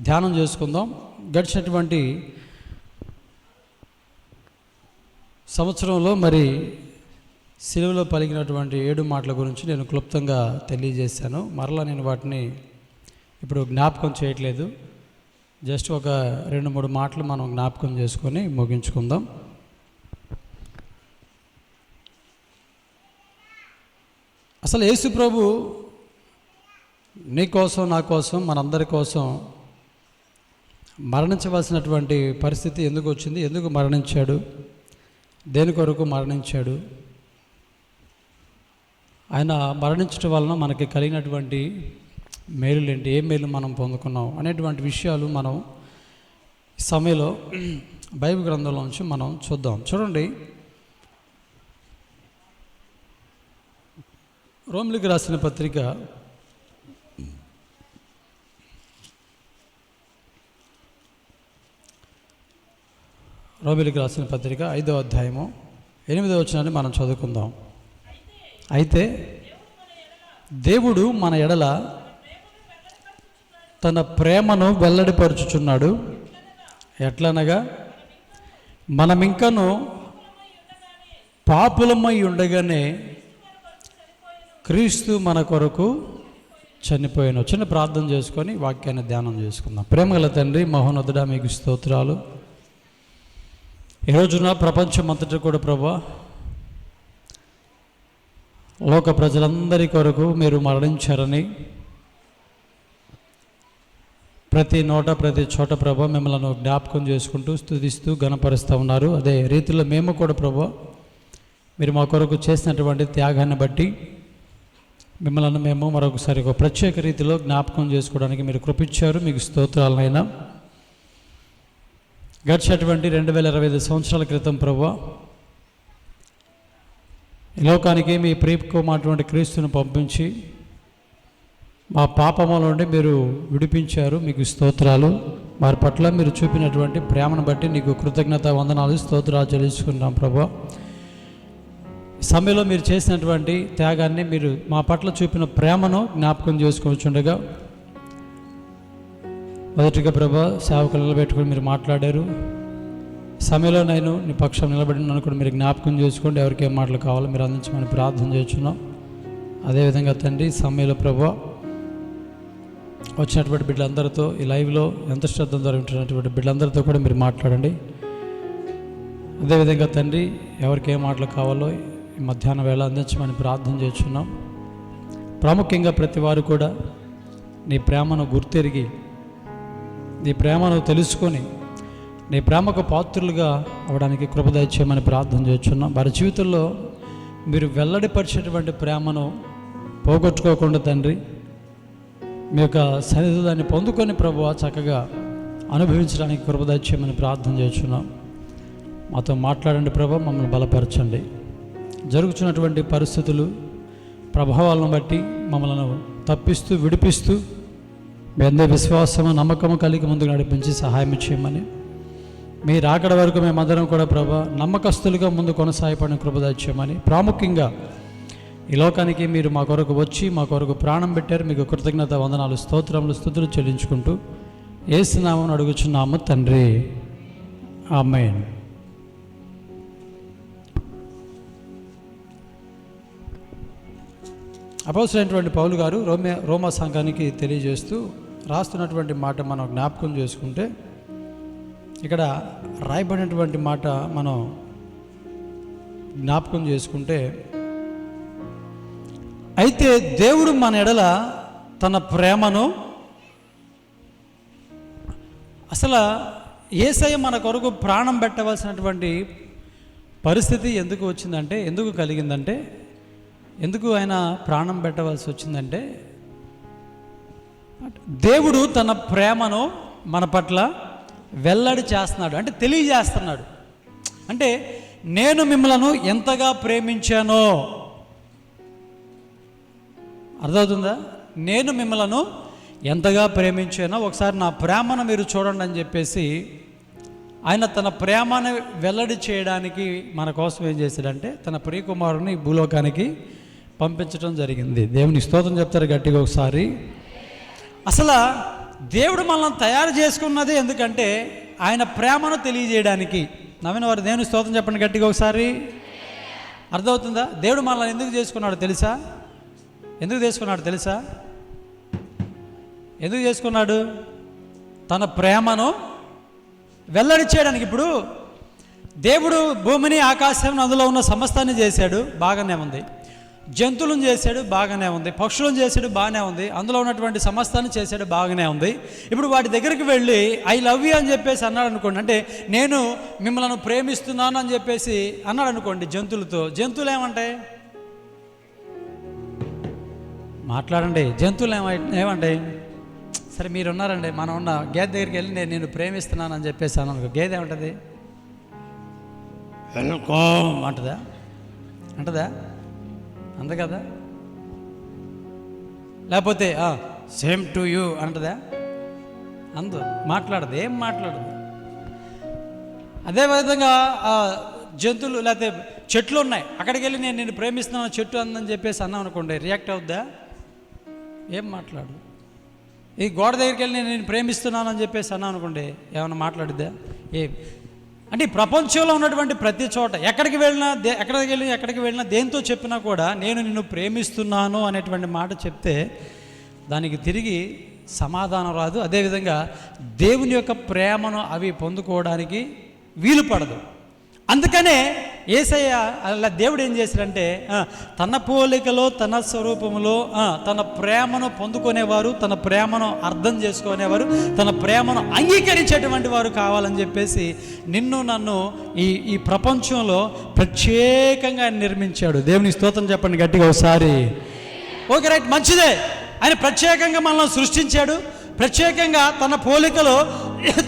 ధ్యానం చేసుకుందాం. గడిచినటువంటి సంవత్సరంలో మరి సిలువలో పలికినటువంటి 7 మాటల గురించి నేను క్లుప్తంగా తెలియజేశాను. మరలా నేను వాటిని ఇప్పుడు జ్ఞాపకం చేయట్లేదు. జస్ట్ ఒక 2-3 మాటలు మనం జ్ఞాపకం చేసుకొని ముగించుకుందాం. అసలు యేసు ప్రభు నీ కోసం, నా కోసం, మనందరి కోసం మరణించవలసినటువంటి పరిస్థితి ఎందుకు వచ్చింది? ఎందుకు మరణించాడు? దేని కొరకు మరణించాడు? ఆయన మరణించడం వలన మనకి కలిగినటువంటి మేలులు ఏంటి? ఏ మేలు మనం పొందుకున్నాం అనేటువంటి విషయాలు మనం ఈ సమయంలో బైబిల్ గ్రంథంలో నుంచి మనం చూద్దాం. చూడండి, రోమిలికి రాసిన పత్రిక 5వ అధ్యాయము 8వ వచనాన్ని మనం చదువుకుందాం. అయితే దేవుడు మన ఎడల తన ప్రేమను వెల్లడిపరుచుచున్నాడు. ఎట్లనగా మనమింకను పాపులమై ఉండగానే క్రీస్తు మన కొరకు చనిపోయాను. చిన్న ప్రార్థన చేసుకొని వాక్యాన్ని ధ్యానం చేసుకుందాం. ప్రేమగల తండ్రి, మహోన్నతుడా, మీకు స్తోత్రాలు. ఈ రోజున ప్రపంచం అంతటా కూడా ప్రభువా, లోక ప్రజలందరి కొరకు మీరు మరణించారని ప్రతి నోట, ప్రతి చోట ప్రభువా మిమ్మల్ని జ్ఞాపకం చేసుకుంటూ స్తుతిస్తూ ఘనపరుస్తూ ఉన్నారు. అదే రీతిలో మేము కూడా ప్రభువా మీరు మా కొరకు చేసినటువంటి త్యాగాన్ని బట్టి మిమ్మల్ని మేము మరొకసారి ఒక ప్రత్యేక రీతిలో జ్ఞాపకం చేసుకోవడానికి మీరు కృపించారు. మీకు స్తోత్రాలనైనా. గడిచినటువంటి 2025 సంవత్సరాల క్రితం ప్రభువా ఈ లోకానికి మీ ప్రియకుమారుడైనటువంటి క్రీస్తును పంపించి మా పాపముల నుండి మీరు విడిపించారు. మీకు స్తోత్రాలు. వారి పట్ల మీరు చూపినటువంటి ప్రేమను బట్టి నీకు కృతజ్ఞత వందనాలు, స్తోత్రాలు చెల్లించుకున్నాం ప్రభువా. సమయంలో మీరు చేసినటువంటి త్యాగాన్ని, మీరు మా పట్ల చూపిన ప్రేమను జ్ఞాపకం చేసుకొచ్చుండగా మొదటిగా ప్రభా సేవకులు నిలబెట్టుకొని మీరు మాట్లాడారు. సమయంలో నేను నీ పక్షం నిలబడినాను కూడా మీరు జ్ఞాపకం చేసుకోండి. ఎవరికి ఏం మాటలు కావాలో మీరు అందించమని ప్రార్థన చేస్తున్నాం. అదేవిధంగా తండ్రి, సమయంలో ప్రభా వచ్చినటువంటి బిడ్డలందరితో, ఈ లైవ్లో ఎంత శ్రద్ధ జరుగుతున్నటువంటి బిడ్డలందరితో కూడా మీరు మాట్లాడండి. అదేవిధంగా తండ్రి, ఎవరికి ఏ మాటలు కావాలో ఈ మధ్యాహ్నం వేళ అందించమని ప్రార్థన చేస్తున్నాం. ప్రాముఖ్యంగా ప్రతి వారు కూడా నీ ప్రేమను గుర్తెరిగి, నీ ప్రేమను తెలుసుకొని, నీ ప్రేమకు పాత్రులుగా అవడానికి కృప దయచేయమని ప్రార్థన చేస్తున్నాం. వారి జీవితంలో మీరు వెల్లడిపరిచేటువంటి ప్రేమను పోగొట్టుకోకుండా తండ్రి, మీ యొక్క సన్నిధిలో దాన్ని పొందుకొని ప్రభువా చక్కగా అనుభవించడానికి కృప దయచేయమని ప్రార్థన చేస్తున్నాం. మాతో మాట్లాడండి ప్రభా, మమ్మల్ని బలపరచండి. జరుగుతున్నటువంటి పరిస్థితులు, ప్రభావాలను బట్టి మమ్మల్ని తప్పిస్తూ, విడిపిస్తూ మీ అందరి విశ్వాసము, నమ్మకము కలిగి ముందుకు నడిపించి సహాయం చేయమని, మీరు రాకడ వరకు మేమందరం కూడా ప్రభా నమ్మకస్తులుగా ముందు కొనసాగపడిన కృప దయచేయమని, ప్రాముఖ్యంగా ఈ లోకానికి మీరు మా కొరకు వచ్చి మా కొరకు ప్రాణం పెట్టారు. మీకు కృతజ్ఞత వందనాలు, స్తోత్రములు, స్తుతులు చెల్లించుకుంటూ యేసు నామమున అడుగుచున్నాము తండ్రి, ఆమేన్. అపోస్తలుడైనటువంటి పౌలు గారు రోమా సంఘానికి తెలియజేస్తూ రాస్తున్నటువంటి మాట మనం జ్ఞాపకం చేసుకుంటే, ఇక్కడ రాయబడినటువంటి మాట మనం జ్ఞాపకం చేసుకుంటే, అయితే దేవుడు మన ఎడల తన ప్రేమను, అసలు యేసయ్య మన కొరకు ప్రాణం పెట్టవలసినటువంటి పరిస్థితి ఎందుకు వచ్చిందంటే, ఎందుకు కలిగిందంటే, ఎందుకు ఆయన ప్రాణం పెట్టవలసి వచ్చిందంటే, దేవుడు తన ప్రేమను మన పట్ల వెల్లడి చేస్తున్నాడు, అంటే తెలియజేస్తున్నాడు. అంటే నేను మిమ్మలను ఎంతగా ప్రేమించానో అర్థమవుతుందా? నేను మిమ్మలను ఎంతగా ప్రేమించానో ఒకసారి నా ప్రేమను మీరు చూడండి అని చెప్పేసి ఆయన తన ప్రేమను వెల్లడి చేయడానికి మన కోసం ఏం చేశాడంటే తన ప్రియకుమారుని భూలోకానికి పంపించడం జరిగింది. దేవునికి స్తోత్రం చెప్తారు గట్టిగా ఒకసారి. అసలు దేవుడు మనల్ని తయారు చేసుకున్నది ఎందుకంటే ఆయన ప్రేమను తెలియజేయడానికి. నవ్విన వారు దేవుని స్తోత్రం చెప్పండి గట్టిగా ఒకసారి. అర్థమవుతుందా? దేవుడు మనల్ని ఎందుకు చేసుకున్నాడు తెలుసా? ఎందుకు చేసుకున్నాడు? తన ప్రేమను వెల్లడి చేయడానికి. ఇప్పుడు దేవుడు భూమిని, ఆకాశం, అందులో ఉన్న సమస్తాన్ని చేశాడు, బాగానే ఉంది. జంతువులను చేశాడు, బాగానే ఉంది. పక్షులను చేశాడు, బాగానే ఉంది. అందులో ఉన్నటువంటి సమస్తాన్ని చేశాడు, బాగానే ఉంది. ఇప్పుడు వాటి దగ్గరికి వెళ్ళి ఐ లవ్ యూ అని చెప్పేసి అన్నాడు అనుకోండి, అంటే నేను మిమ్మల్ని ప్రేమిస్తున్నాను అని చెప్పేసి అన్నాడు అనుకోండి జంతువులతో. జంతువులు ఏమంటాయి? మాట్లాడండి. జంతువులు ఏమంటాయి? సరే మీరు ఉన్నారండి, మనం ఉన్న గేదె దగ్గరికి వెళ్ళి నేను ప్రేమిస్తున్నాను అని చెప్పేసి అన్నాను. గేదె ఏమంటుంది? వెల్కమ్ అంటదా? అంతే కదా? లేకపోతే సేమ్ టు యూ అంటదా? మాట్లాడదు. ఏం మాట్లాడదు. అదేవిధంగా జంతువులు లేకపోతే చెట్లు ఉన్నాయి, అక్కడికి వెళ్ళి నేను ప్రేమిస్తున్నాను చెట్టు అందని చెప్పేసి అన్నాం అనుకోండి, రియాక్ట్ అవుద్దా? ఏం మాట్లాడు. ఈ గోడ దగ్గరికి వెళ్ళి నేను ప్రేమిస్తున్నాను అని చెప్పేసి అన్నాం అనుకోండి, ఏమన్నా మాట్లాడిద్దా? అంటే ఈ ప్రపంచంలో ఉన్నటువంటి ప్రతి చోట ఎక్కడికి వెళ్ళినా దేంతో చెప్పినా కూడా నేను నిన్ను ప్రేమిస్తున్నాను అనేటువంటి మాట చెప్తే దానికి తిరిగి సమాధానం రాదు. అదేవిధంగా దేవుని యొక్క ప్రేమను అవి పొందుకోవడానికి వీలు పడదు. అందుకనే యేసయ్య అలా దేవుడు ఏం చేశాడంటే తన పోలికలో, తన స్వరూపంలో తన ప్రేమను పొందుకునేవారు, తన ప్రేమను అర్థం చేసుకునేవారు, తన ప్రేమను అంగీకరించేటువంటి వారు కావాలని చెప్పేసి నిన్ను నన్ను ఈ ప్రపంచంలో ప్రత్యేకంగా ఆయన నిర్మించాడు. దేవుని స్తోత్రం చెప్పండి గట్టిగా ఒకసారి. ఓకే, రైట్, మంచిదే. ఆయన ప్రత్యేకంగా మనల్ని సృష్టించాడు, ప్రత్యేకంగా తన పోలికలో,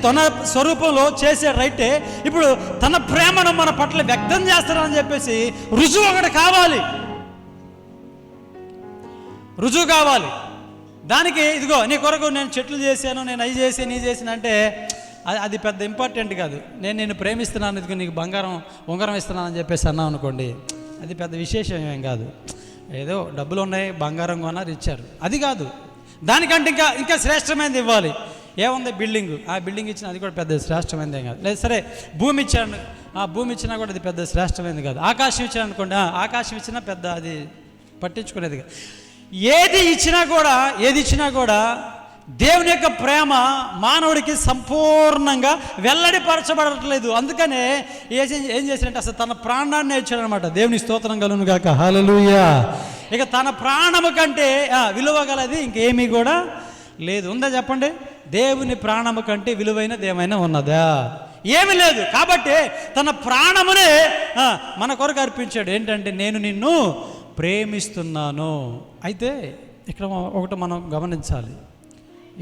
తన స్వరూపంలో చేశాడు, రైటే. ఇప్పుడు తన ప్రేమను మన పట్ల వ్యక్తం చేస్తారని చెప్పేసి రుజువు ఒకటి కావాలి, రుజువు కావాలి. దానికి ఇదిగో నీ కొరకు నేను చెట్లు చేశాను, నేను అవి చేసి నీ చేసిన అంటే అది పెద్ద ఇంపార్టెంట్ కాదు. నేను ప్రేమిస్తున్నాను, ఇదిగో నీకు బంగారం ఉంగరం ఇస్తున్నాను అని చెప్పేసి అన్నాం అనుకోండి, అది పెద్ద విశేషం ఏం కాదు. ఏదో డబ్బులు ఉన్నాయి, బంగారం కొన్నారు, ఇచ్చారు, అది కాదు. దానికంటే ఇంకా శ్రేష్టమైనది ఇవ్వాలి. ఏముంది? బిల్డింగ్. ఆ బిల్డింగ్ ఇచ్చిన అది కూడా పెద్ద శ్రేష్టమైనది ఏం కాదు. లేదు సరే భూమి ఇచ్చాను, ఆ భూమి ఇచ్చినా కూడా అది పెద్ద శ్రేష్టమైనది కాదు. ఆకాశం ఇచ్చాను అనుకోండి, ఆకాశం ఇచ్చినా పెద్ద అది పట్టించుకునేది కాదు. ఏది ఇచ్చినా కూడా దేవుని యొక్క ప్రేమ మానవుడికి సంపూర్ణంగా వెల్లడిపరచబడట్లేదు. అందుకనే ఏం చేశాడంటే అసలు తన ప్రాణాన్ని ఇచ్చాడు అనమాట. దేవుని స్తోత్రం కలుగును గాక, హల్లెలూయా. ఇక తన ప్రాణము కంటే విలువ గలది ఇంకేమీ కూడా లేదు. ఉందా చెప్పండి? దేవుని ప్రాణము కంటే విలువైనది ఏమైనా ఉన్నదా? ఏమీ లేదు. కాబట్టి తన ప్రాణమునే మన కొరకు అర్పించాడు. ఏంటంటే నేను నిన్ను ప్రేమిస్తున్నాను. అయితే ఇక్కడ ఒకటి మనం గమనించాలి.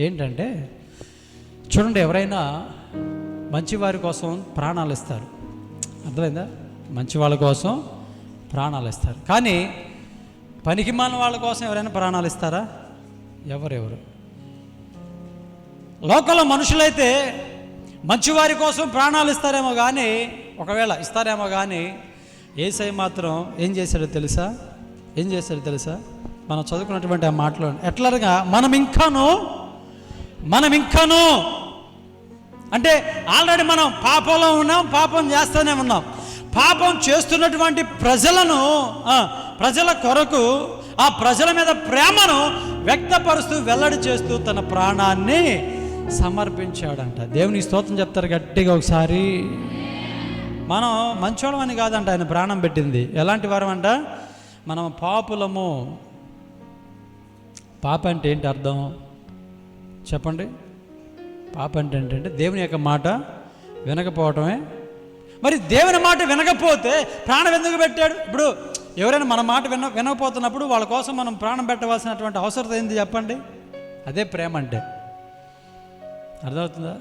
ఏంటంటే చూడండి, ఎవరైనా మంచివారి కోసం ప్రాణాలు ఇస్తారు, అర్థమైందా? మంచి వాళ్ళ కోసం ప్రాణాలు ఇస్తారు. కానీ పనికిమాలిన వాళ్ళ కోసం ఎవరైనా ప్రాణాలు ఇస్తారా? ఎవరు? లోకల్లో మనుషులైతే మంచివారి కోసం ప్రాణాలు ఇస్తారేమో కానీ, ఒకవేళ ఇస్తారేమో కానీ, యేసయ్య మాత్రం ఏం చేశాడో తెలుసా? మనం చదువుకున్నటువంటి ఆ మాటలో ఎట్లాగా మనం ఇంకాను అంటే ఆల్రెడీ మనం పాపంలో ఉన్నాం, పాపం చేస్తూనే ఉన్నాం. పాపం చేస్తున్నటువంటి ప్రజల కొరకు ఆ ప్రజల మీద ప్రేమను వ్యక్తపరుస్తూ వెల్లడి చేస్తూ తన ప్రాణాన్ని సమర్పించాడంట. దేవునికి స్తోత్రం చెప్తారు గట్టిగా ఒకసారి. మనం మంచోళం అని కాదంట ఆయన ప్రాణం పెట్టింది. ఎలాంటి వారం అంట? మనం పాపులము. పాప అంటే ఏంటి అర్థం చెప్పండి? పాప అంటే ఏంటంటే దేవుని యొక్క మాట వినకపోవటమే. మరి దేవుని మాట వినకపోతే ప్రాణం ఎందుకు పెట్టాడు? ఇప్పుడు ఎవరైనా మన మాట వినకపోతున్నప్పుడు వాళ్ళ కోసం మనం ప్రాణం పెట్టవలసినటువంటి అవసరం ఏంది చెప్పండి? అదే ప్రేమ అంటే. అర్థమవుతుందా?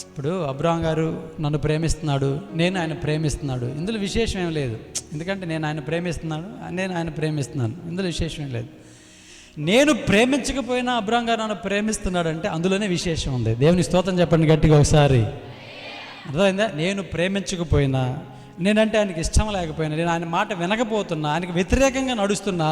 ఇప్పుడు అబ్రహాం గారు నన్ను ప్రేమిస్తున్నాడు, నేను ఆయన ప్రేమిస్తున్నాడు, ఇందులో విశేషం ఏం లేదు. ఎందుకంటే నేను ఆయన ప్రేమిస్తున్నాను, ఇందులో విశేషం ఏం లేదు. నేను ప్రేమించకపోయినా అబ్రహాం గారు నన్ను ప్రేమిస్తున్నాడు అంటే అందులోనే విశేషం ఉంది. దేవుని స్తోత్రం చెప్పండి గట్టిగా ఒకసారి. అర్థమైందా? నేను ప్రేమించకపోయినా నేనంటే ఆయనకి ఇష్టం లేకపోయినా, నేను ఆయన మాట వినకపోతున్నా, ఆయనకి వ్యతిరేకంగా నడుస్తున్నా,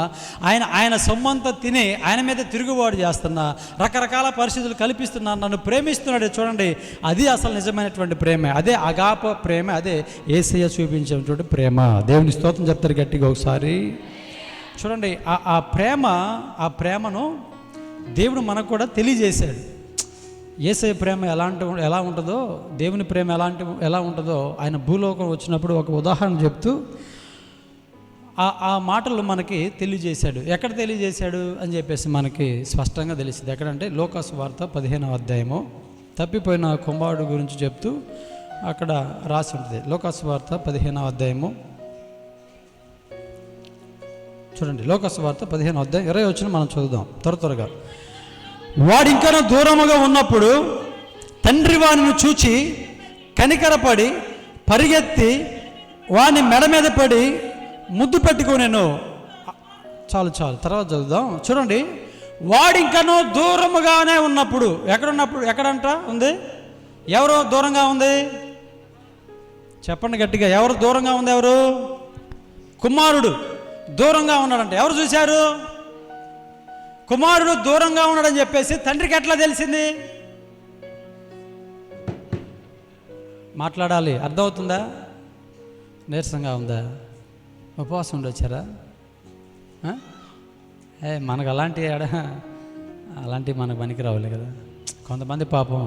ఆయన సొమ్మంతా తిని ఆయన మీద తిరుగుబాటు చేస్తున్నా, రకరకాల పరిస్థితులు కల్పిస్తున్నా, నన్ను ప్రేమిస్తున్నాడు. చూడండి, అది అసలు నిజమైనటువంటి ప్రేమ. అదే అగాప ప్రేమ, అదే యేసయ్య చూపించేటువంటి ప్రేమ. దేవుని స్తోత్రం చెప్తారు గట్టిగా ఒకసారి. చూడండి, ఆ ప్రేమను దేవుడు మనకు కూడా తెలియజేశాడు. యేసయ్య ప్రేమ ఎలా ఉంటుందో, దేవుని ప్రేమ ఎలా ఉంటుందో ఆయన భూలోకం వచ్చినప్పుడు ఒక ఉదాహరణ చెప్తూ ఆ మాటలు మనకి తెలియజేశాడు. ఎక్కడ తెలియజేశాడు అని చెప్పేసి మనకి స్పష్టంగా తెలిసింది. ఎక్కడంటే లోకాసు వార్త 15వ అధ్యాయము తప్పిపోయిన కుమారుడు గురించి చెప్తూ అక్కడ రాసి ఉంటుంది. లోకాసు వార్త 15వ అధ్యాయము చూడండి. లోకాసు వార్త 15వ అధ్యాయం 20 వచ్చిన మనం చదువుదాం త్వరగా. వాడింకా దూరముగా ఉన్నప్పుడు తండ్రి వానిని చూచి కనికరపడి పరిగెత్తి వాని మెడ మీద పడి ముద్దు పెట్టుకునేను. చాలు తర్వాత చదువుదాం. చూడండి, వాడింకనూ దూరముగానే ఉన్నప్పుడు, ఎక్కడంట ఉంది? ఎవరు దూరంగా ఉంది? చెప్పండి గట్టిగా, ఎవరు దూరంగా ఉంది? ఎవరు? కుమారుడు దూరంగా ఉన్నాడంట. ఎవరు చూశారు? కుమారుడు దూరంగా ఉన్నాడని చెప్పేసి తండ్రికి ఎట్లా తెలిసింది? మాట్లాడాలి, అర్థమవుతుందా? నీరసంగా ఉందా? ఉపవాసం ఉండొచ్చారా? మనకు అలాంటివి మనకు పనికి రావాలి కదా. కొంతమంది పాపం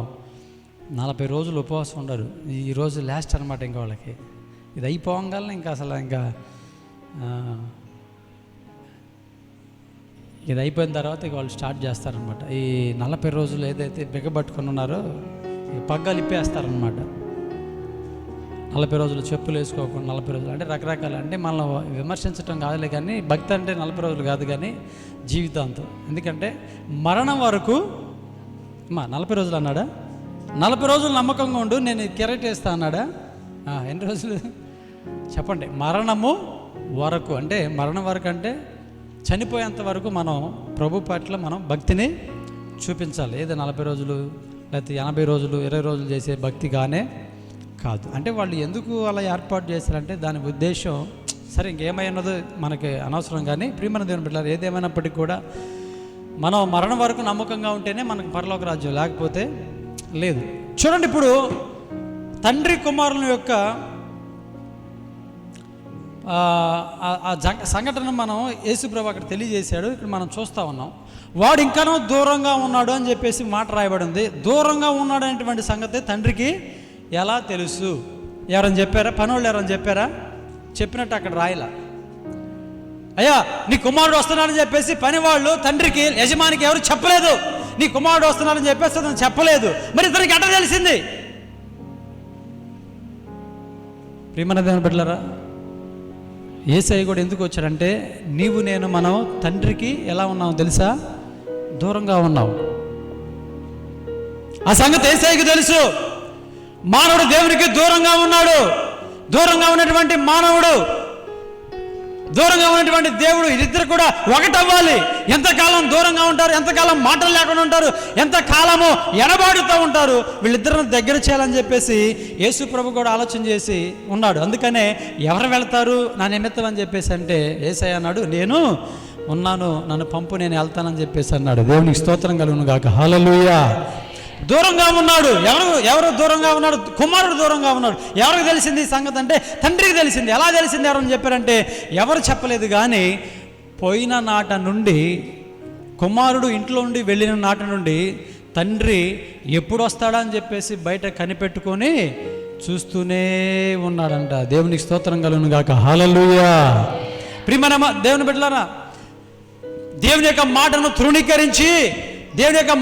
40 రోజులు ఉపవాసం ఉండరు. ఈరోజు లాస్ట్ అనమాట. ఇంకా వాళ్ళకి ఇది అయిపోగానే ఇంకా ఇది అయిపోయిన తర్వాత ఇక వాళ్ళు స్టార్ట్ చేస్తారనమాట. ఈ 40 రోజులు ఏదైతే బిగబట్టుకుని ఉన్నారో పగ్గాలు ఇప్పేస్తారనమాట. 40 రోజులు చెప్పులు వేసుకోకుండా 40 రోజులు అంటే రకరకాల, అంటే మనల్ని విమర్శించడం కాదులే కానీ, భక్తి అంటే 40 రోజులు కాదు కానీ జీవితాంతం. ఎందుకంటే మరణం వరకు 40 రోజులు అన్నాడా? 40 రోజులు నమ్మకంగా ఉండు, నేను కెరటేస్తా అన్నాడా? ఎన్ని రోజులు చెప్పండి? మరణము వరకు అంటే, మరణం వరకు అంటే చనిపోయేంత వరకు మనం ప్రభు పట్ల మనం భక్తిని చూపించాలి. ఏదో 40 రోజులు లేకపోతే 80 రోజులు 20 రోజులు చేసే భక్తి గానే కాదు. అంటే వాళ్ళు ఎందుకు అలా ఏర్పాటు చేశారంటే దాని ఉద్దేశం సరే, ఇంకేమైనదో మనకి అనవసరం. కానీ ప్రియమైన దేవుని బిడ్డలారా, ఏదేమైనప్పటికీ కూడా మనం మరణం వరకు నమ్మకంగా ఉంటేనే మనకు పరలోక రాజ్యం, లేకపోతే లేదు. చూడండి, ఇప్పుడు తండ్రి కుమారుల యొక్క సంఘటన మనం యేసుప్రభు అక్కడ తెలియజేశాడు. ఇక్కడ మనం చూస్తూ ఉన్నాం. వాడు ఇంకానూ దూరంగా ఉన్నాడు అని చెప్పేసి మాట రాయబడింది. దూరంగా ఉన్నాడు అనేటువంటి సంగతి తండ్రికి ఎలా తెలుసు? ఎవరని చెప్పారా? పనోళ్ళు ఎవరని చెప్పారా? చెప్పినట్టు అక్కడ రాయలా. అయ్యా నీ కుమారుడు వస్తున్నాడని చెప్పేసి పనివాళ్ళు తండ్రికి, యజమానికి ఎవరు చెప్పలేదు. నీ కుమారుడు వస్తున్నాడని చెప్పేసి అతను చెప్పలేదు. మరి ఇతనికి ఎట్లా తెలిసింది? ప్రియమైన దేవుని బిడ్డలారా, యేసయ్య కూడా ఎందుకు వచ్చాడంటే, నీవు నేను మనం తండ్రికి ఎలా ఉన్నావు తెలుసా? దూరంగా ఉన్నావు. ఆ సంగతి యేసయ్యకి తెలుసు. మానవుడు దేవునికి దూరంగా ఉన్నాడు. దూరంగా ఉన్నటువంటి మానవుడు, దూరంగా ఉన్నటువంటి దేవుడు, వీరిద్దరు కూడా ఒకటవ్వాలి. ఎంతకాలం దూరంగా ఉంటారు, ఎంతకాలం మాటలు లేకుండా ఉంటారు, ఎంతకాలము ఎడబాడుతూ ఉంటారు, వీళ్ళిద్దరిని దగ్గర చేయాలని చెప్పేసి యేసు ప్రభు కూడా ఆలోచన చేసి ఉన్నాడు. అందుకనే ఎవరు వెళ్తారు నా నిమిత్తం అని చెప్పేసి అంటే యేసయ్య అన్నాడు, నేను ఉన్నాను, నన్ను పంపు, నేను వెళ్తానని చెప్పేసి అన్నాడు. దేవునికి స్తోత్రం కలుగును గాక. హల్లెలూయా. దూరంగా ఉన్నాడు. ఎవరు దూరంగా ఉన్నాడు? కుమారుడు దూరంగా ఉన్నాడు. ఎవరికి తెలిసింది ఈ సంగతి అంటే తండ్రికి తెలిసింది. ఎలా తెలిసింది? ఎవరని చెప్పారంటే ఎవరు చెప్పలేదు. కానీ పోయిన నాట నుండి, కుమారుడు ఇంట్లో నుండి వెళ్ళిన నాట నుండి తండ్రి ఎప్పుడు వస్తాడా అని చెప్పేసి బయట కనిపెట్టుకొని చూస్తూనే ఉన్నాడంట. దేవునికి స్తోత్రం కలుగును గాక. హల్లెలూయా. ప్రియమైన దేవుని బిడ్డలారా, దేవుని యొక్క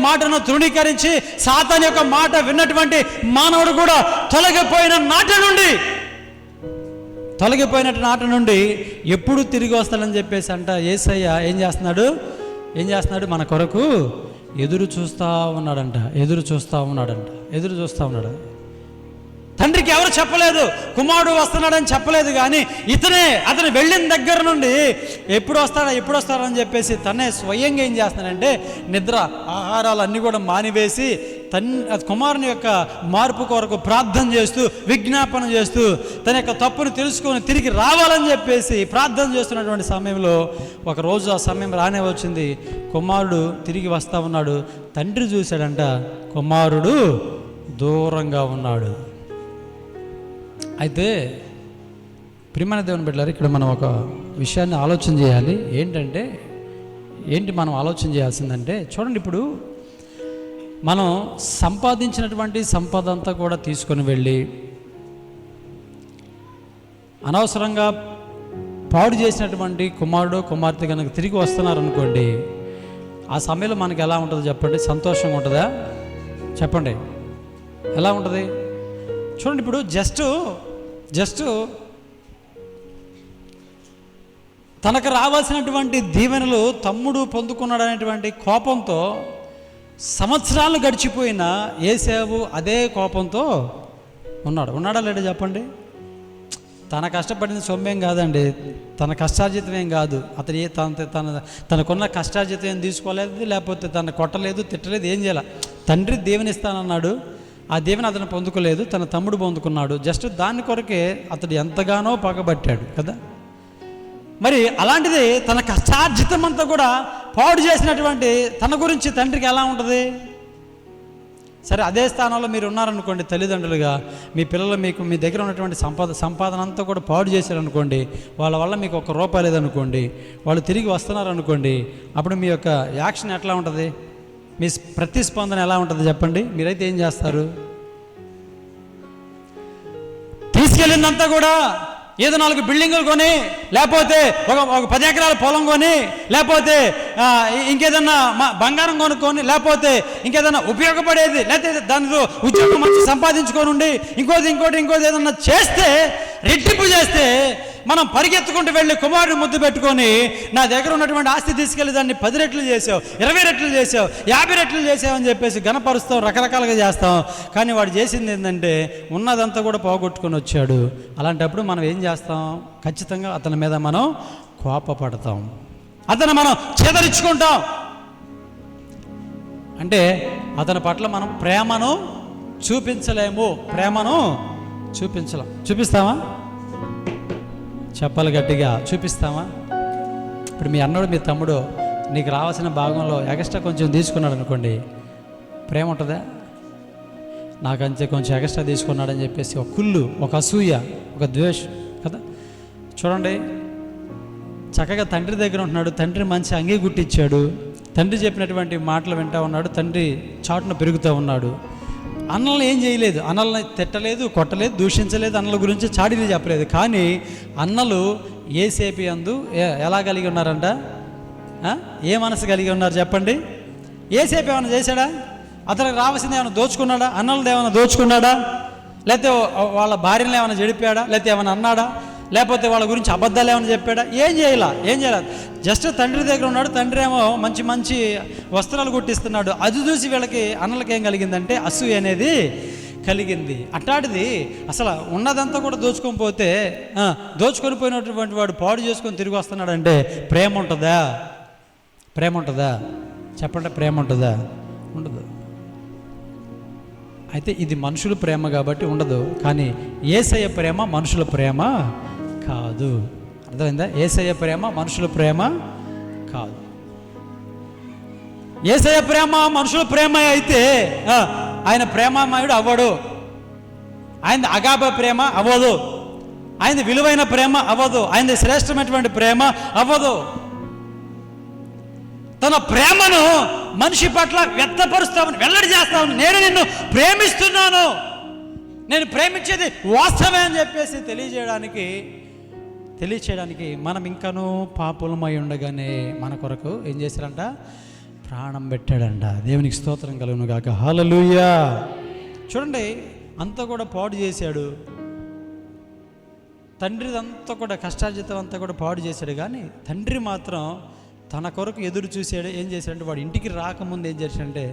మాటను తృణీకరించి సాతాను యొక్క మాట విన్నటువంటి మానవుడు కూడా తొలగిపోయిన నాట నుండి ఎప్పుడు తిరిగి వస్తాడని చెప్పేసి అంట యేసయ్య ఏం చేస్తున్నాడు? మన కొరకు ఎదురు చూస్తూ ఉన్నాడు. తండ్రికి ఎవరు చెప్పలేదు, కుమారుడు వస్తున్నాడని చెప్పలేదు. కానీ అతను వెళ్ళిన దగ్గర నుండి ఎప్పుడు వస్తాడని చెప్పేసి తనే స్వయంగా ఏం చేస్తున్నాడంటే నిద్ర ఆహారాలు అన్నీ కూడా మానివేసి కుమారుని యొక్క మార్పు కొరకు ప్రార్థన చేస్తూ, విజ్ఞాపన చేస్తూ, తన యొక్క తప్పును తెలుసుకొని తిరిగి రావాలని చెప్పేసి ప్రార్థన చేస్తున్నటువంటి సమయంలో ఒకరోజు ఆ సమయం రానే వచ్చింది. కుమారుడు తిరిగి వస్తూ ఉన్నాడు. తండ్రి చూశాడంట, కుమారుడు దూరంగా ఉన్నాడు. అయితే ప్రియమైన దేవుని బిడ్డలారా, ఇక్కడ మనం ఒక విషయాన్ని ఆలోచన చేయాలి. ఏంటి మనం ఆలోచన చేయాల్సిందంటే, చూడండి, ఇప్పుడు మనం సంపాదించినటువంటి సంపద అంతా కూడా తీసుకొని వెళ్ళి అనవసరంగా పాడు చేసినటువంటి కుమారుడు కుమార్తె కనుక తిరిగి వస్తున్నారనుకోండి, ఆ సమయంలో మనకి ఎలా ఉంటుంది చెప్పండి? సంతోషంగా ఉంటుందా? చెప్పండి, ఎలా ఉంటుంది? చూడండి, ఇప్పుడు జస్ట్ తనకు రావాల్సినటువంటి దీవెనలు తమ్ముడు పొందుకున్నాడు అనేటువంటి కోపంతో సంవత్సరాలు గడిచిపోయినా ఏశావు అదే కోపంతో ఉన్నాడా లేడా చెప్పండి? తన కష్టపడిన సొమ్మేం కాదండి, తన కష్టార్జితం ఏం కాదు. అతను తనకున్న కష్టార్జితం ఏం తీసుకోలేదు, లేకపోతే తను కొట్టలేదు, తిట్టలేదు, ఏం చేయాల. తండ్రి దీవెనిస్తానన్నాడు, ఆ దీవెన అతను పొందుకోలేదు, తన తమ్ముడు పొందుకున్నాడు. జస్ట్ దాని కొరకే అతడు ఎంతగానో పగబట్టాడు కదా. మరి అలాంటిది తన కష్టార్జితం అంతా కూడా పాడు చేసినటువంటి తన గురించి తండ్రికి ఎలా ఉంటుంది? సరే, అదే స్థానంలో మీరు ఉన్నారనుకోండి, తల్లిదండ్రులుగా మీ పిల్లలు మీ దగ్గర ఉన్నటువంటి సంపాదన అంతా కూడా పాడు చేశారనుకోండి, వాళ్ళ వల్ల మీకు ₹1 లేదనుకోండి, వాళ్ళు తిరిగి వస్తున్నారనుకోండి, అప్పుడు మీ యొక్క యాక్షన్ ఎట్లా ఉంటుంది? మీ ప్రతిస్పందన ఎలా ఉంటుంది చెప్పండి? మీరైతే ఏం చేస్తారు? తీసుకెళ్ళిందంతా కూడా ఏదో 4 బిల్డింగులు కొని, లేకపోతే ఒక 10 ఎకరాల పొలం కొని, లేకపోతే ఇంకేదన్నా బంగారం కొనుక్కొని, లేకపోతే ఇంకేదన్నా ఉపయోగపడేది, లేకపోతే దానితో ఉద్యోగం మంచి సంపాదించుకొని ఉండి ఇంకోటి ఏదన్నా చేస్తే, రెట్టింపు చేస్తే, మనం పరిగెత్తుకుంటూ వెళ్ళి కుమారుని ముద్దు పెట్టుకొని, నా దగ్గర ఉన్నటువంటి ఆస్తి తీసుకెళ్ళి దాన్ని 10 రెట్లు చేసావు, 20 రెట్లు చేసావు, 50 రెట్లు చేసావు అని చెప్పేసి గణపరుస్తాం, రకరకాలుగా చేస్తాం. కానీ వాడు చేసింది ఏంటంటే ఉన్నదంతా కూడా పోగొట్టుకొని వచ్చాడు. అలాంటప్పుడు మనం ఏం చేస్తాం? ఖచ్చితంగా అతని మీద మనం కోపపడతాం, అతను మనం చెదరించుకుంటాం. అంటే అతని పట్ల మనం ప్రేమను చూపించలేము, చూపిస్తామా? చెప్పాలి గట్టిగా, చూపిస్తామా? ఇప్పుడు మీ అన్నోడు మీ తమ్ముడు నీకు రావాల్సిన భాగంలో ఎక్స్ట్రా కొంచెం తీసుకున్నాడు అనుకోండి, ప్రేమ ఉంటుందా? నాకంతే కొంచెం ఎక్స్ట్రా తీసుకున్నాడని చెప్పేసి ఒక కుళ్ళు, ఒక అసూయ, ఒక ద్వేషం కదా. చూడండి, చక్కగా తండ్రి దగ్గర ఉంటున్నాడు, తండ్రి మంచి అంగీ గుట్టించాడు, తండ్రి చెప్పినటువంటి మాటలు వింటూ ఉన్నాడు, తండ్రి చాటున పెరుగుతూ ఉన్నాడు. అన్నల్ని ఏం చేయలేదు, అన్నల్ని తిట్టలేదు, కొట్టలేదు, దూషించలేదు, అన్నల గురించి చాడీలు చెప్పలేదు. కానీ అన్నలు యేసేపు యందు ఎలా కలిగి ఉన్నారంట? ఏ మనసు కలిగి ఉన్నారు చెప్పండి? యేసేపు ఏమైనా చేశాడా? అతనికి రావాల్సింది ఏమైనా దోచుకున్నాడా? అన్నలది ఏమైనా దోచుకున్నాడా? లేకపోతే వాళ్ళ భార్యను ఏమైనా చెడిపాడా? లేకపోతే ఏమైనా అన్నాడా? లేకపోతే వాళ్ళ గురించి అబద్ధాలు ఏమైనా చెప్పాడా? ఏం చేయాల. జస్ట్ తండ్రి దగ్గర ఉన్నాడు, తండ్రి ఏమో మంచి వస్త్రాలు కుట్టిస్తున్నాడు. అది చూసి వీళ్ళకి అన్నలకి ఏం కలిగిందంటే అసూయ అనేది కలిగింది. అట్లాంటిది అసలు ఉన్నదంతా కూడా దోచుకొని పోతే, దోచుకొని పోయినటువంటి వాడు పాడు చేసుకొని తిరిగి వస్తున్నాడంటే ప్రేమ ఉంటుందా? చెప్పండి, ప్రేమ ఉంటుందా? ఉండదు. అయితే ఇది మనుషుల ప్రేమ కాబట్టి ఉండదు. కానీ యేసయ్య ప్రేమ మనుషుల ప్రేమ కాదు. అర్థమైందా? యేసయ్య ప్రేమ మనుషుల ప్రేమ కాదు. యేసయ్య ప్రేమ మనుషుల ప్రేమ అయితే ఆయన ప్రేమమయుడు అవ్వడు, ఆయన అగాప ప్రేమ అవ్వదు, ఆయన విలువైన ప్రేమ అవ్వదు, ఆయన శ్రేష్టమైనటువంటి ప్రేమ అవ్వదు. తన ప్రేమను మనిషి పట్ల వ్యక్తపరుస్తామని, వెల్లడి చేస్తామని, నేను నిన్ను ప్రేమిస్తున్నాను, నేను ప్రేమించేది వాస్తవమే అని చెప్పేసి తెలియచేయడానికి మనం ఇంకనూ పాపులమై ఉండగానే మన కొరకు ఏం చేశారంట? ప్రాణం పెట్టాడంట. దేవునికి స్తోత్రం కలుగును గాక. హల్లెలూయా. చూడండి, అంతా కూడా పాడు చేశాడు, తండ్రిదంతా కూడా కష్టార్జితం అంతా కూడా పాడు చేశాడు. కానీ తండ్రి మాత్రం తన కొరకు ఎదురు చూసాడు. ఏం చేశాడంటే, వాడు ఇంటికి రాకముందు ఏం చేశాడంటే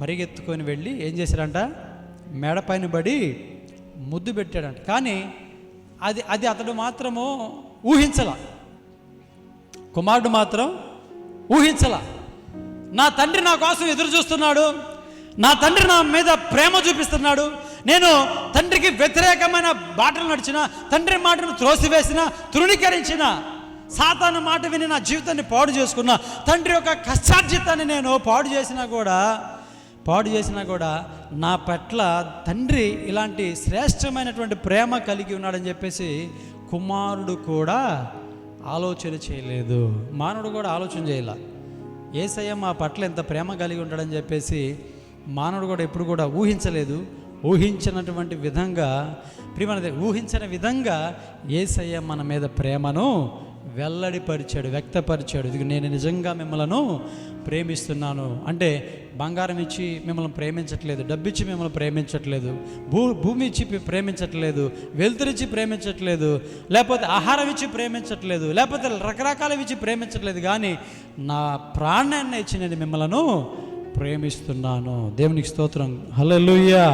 పరిగెత్తుకొని వెళ్ళి ఏం చేశాడంట? మెడపైన పడి ముద్దు పెట్టాడంట. కానీ అది అతడు మాత్రము ఊహించలా, కుమారుడు మాత్రం ఊహించలా. నా తండ్రి నా కోసం ఎదురు చూస్తున్నాడు, నా తండ్రి నా మీద ప్రేమ చూపిస్తున్నాడు. నేను తండ్రికి వ్యతిరేకమైన బాటలు నడిచిన, తండ్రి మాటను త్రోసివేసిన, తృణీకరించిన, సాతాను మాట విని నా జీవితాన్ని పాడు చేసుకున్న, తండ్రి యొక్క కష్టార్జితాన్ని నేను పాడు చేసినా కూడా నా పట్ల తండ్రి ఇలాంటి శ్రేష్టమైనటువంటి ప్రేమ కలిగి ఉన్నాడని చెప్పేసి కుమారుడు కూడా ఆలోచన చేయలేదు. మానవుడు కూడా ఆలోచన చేయాల. యేసయ్య మా పట్ల ఎంత ప్రేమ కలిగి ఉంటాడని చెప్పేసి మానవుడు కూడా ఎప్పుడు కూడా ఊహించలేదు. ఊహించినటువంటి విధంగా ఊహించిన విధంగా యేసయ్య మన మీద ప్రేమను వెల్లడిపరిచాడు, వ్యక్తపరిచాడు. ఇది నేను నిజంగా మిమ్మల్ని ప్రేమిస్తున్నాను అంటే బంగారం ఇచ్చి మిమ్మల్ని ప్రేమించట్లేదు, డబ్బిచ్చి మిమ్మల్ని ప్రేమించట్లేదు, భూమి ఇచ్చి ప్రేమించట్లేదు, వెలుతురిచ్చి ప్రేమించట్లేదు, లేకపోతే ఆహారం ఇచ్చి ప్రేమించట్లేదు, లేకపోతే రకరకాల ఇచ్చి ప్రేమించట్లేదు, కానీ నా ప్రాణాన్ని ఇచ్చి నేను మిమ్మల్ని ప్రేమిస్తున్నాను. దేవునికి స్తోత్రం. హల్లెలూయా.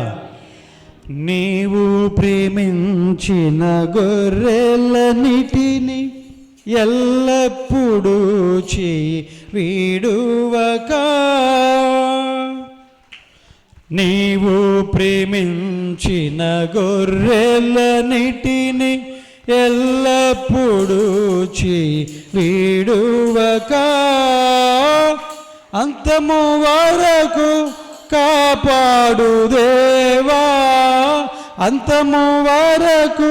నీవు ప్రేమించిన గొర్రెలన్నిటిని ఎల్లప్పుడూ వీడువక, నీవు ప్రేమించిన గొర్రెలన్నిటిని ఎల్లప్పుడూ వీడువక, అంతము వరకు కాపాడు దేవా, అంతము వరకు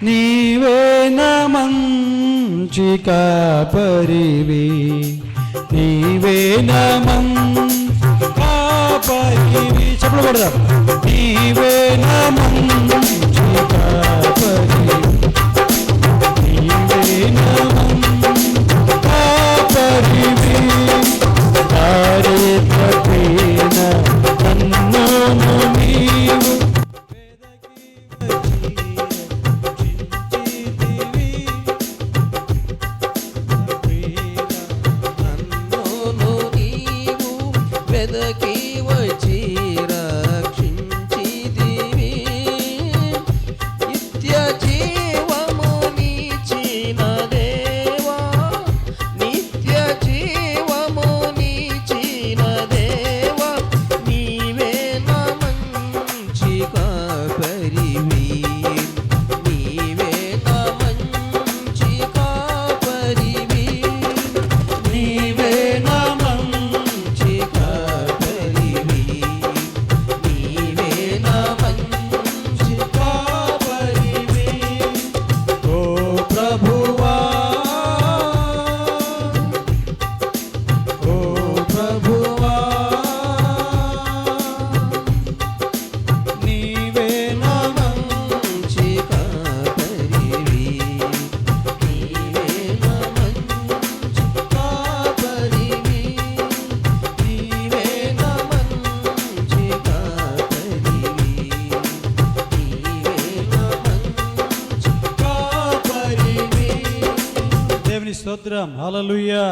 నీవే నా మంచి కాపరివి, నీవే నా మంచి కాపరివి. చెప్పలు కొడదా. నీవే నా మంచి కాపరివి, నీవే నా మంచి కాపరివి, దారిద్రపీన నన్ను నీవు వెదకి వచ్చి రక్షించితివి, నిత్య జీవము నీచిన దేవా, నిత్య జీవము నీచిన దేవా, నీవే నా మంచి కాపరివి, నీవే నా మంచి కాపరివి, నీవే నా మంచి కాపరివి, నీవే నా మంచి కాపరివి. ఓ ప్రభువా, ఓ ప్రభువా, నీవే నా మంచి కాపరివి, నీవే నా మంచి కాపరివి, నీవే నా మంచి కాపరివి, నీవే నా మంచి కాపరివి. దేవుని స్తోత్రం. హల్లెలూయా.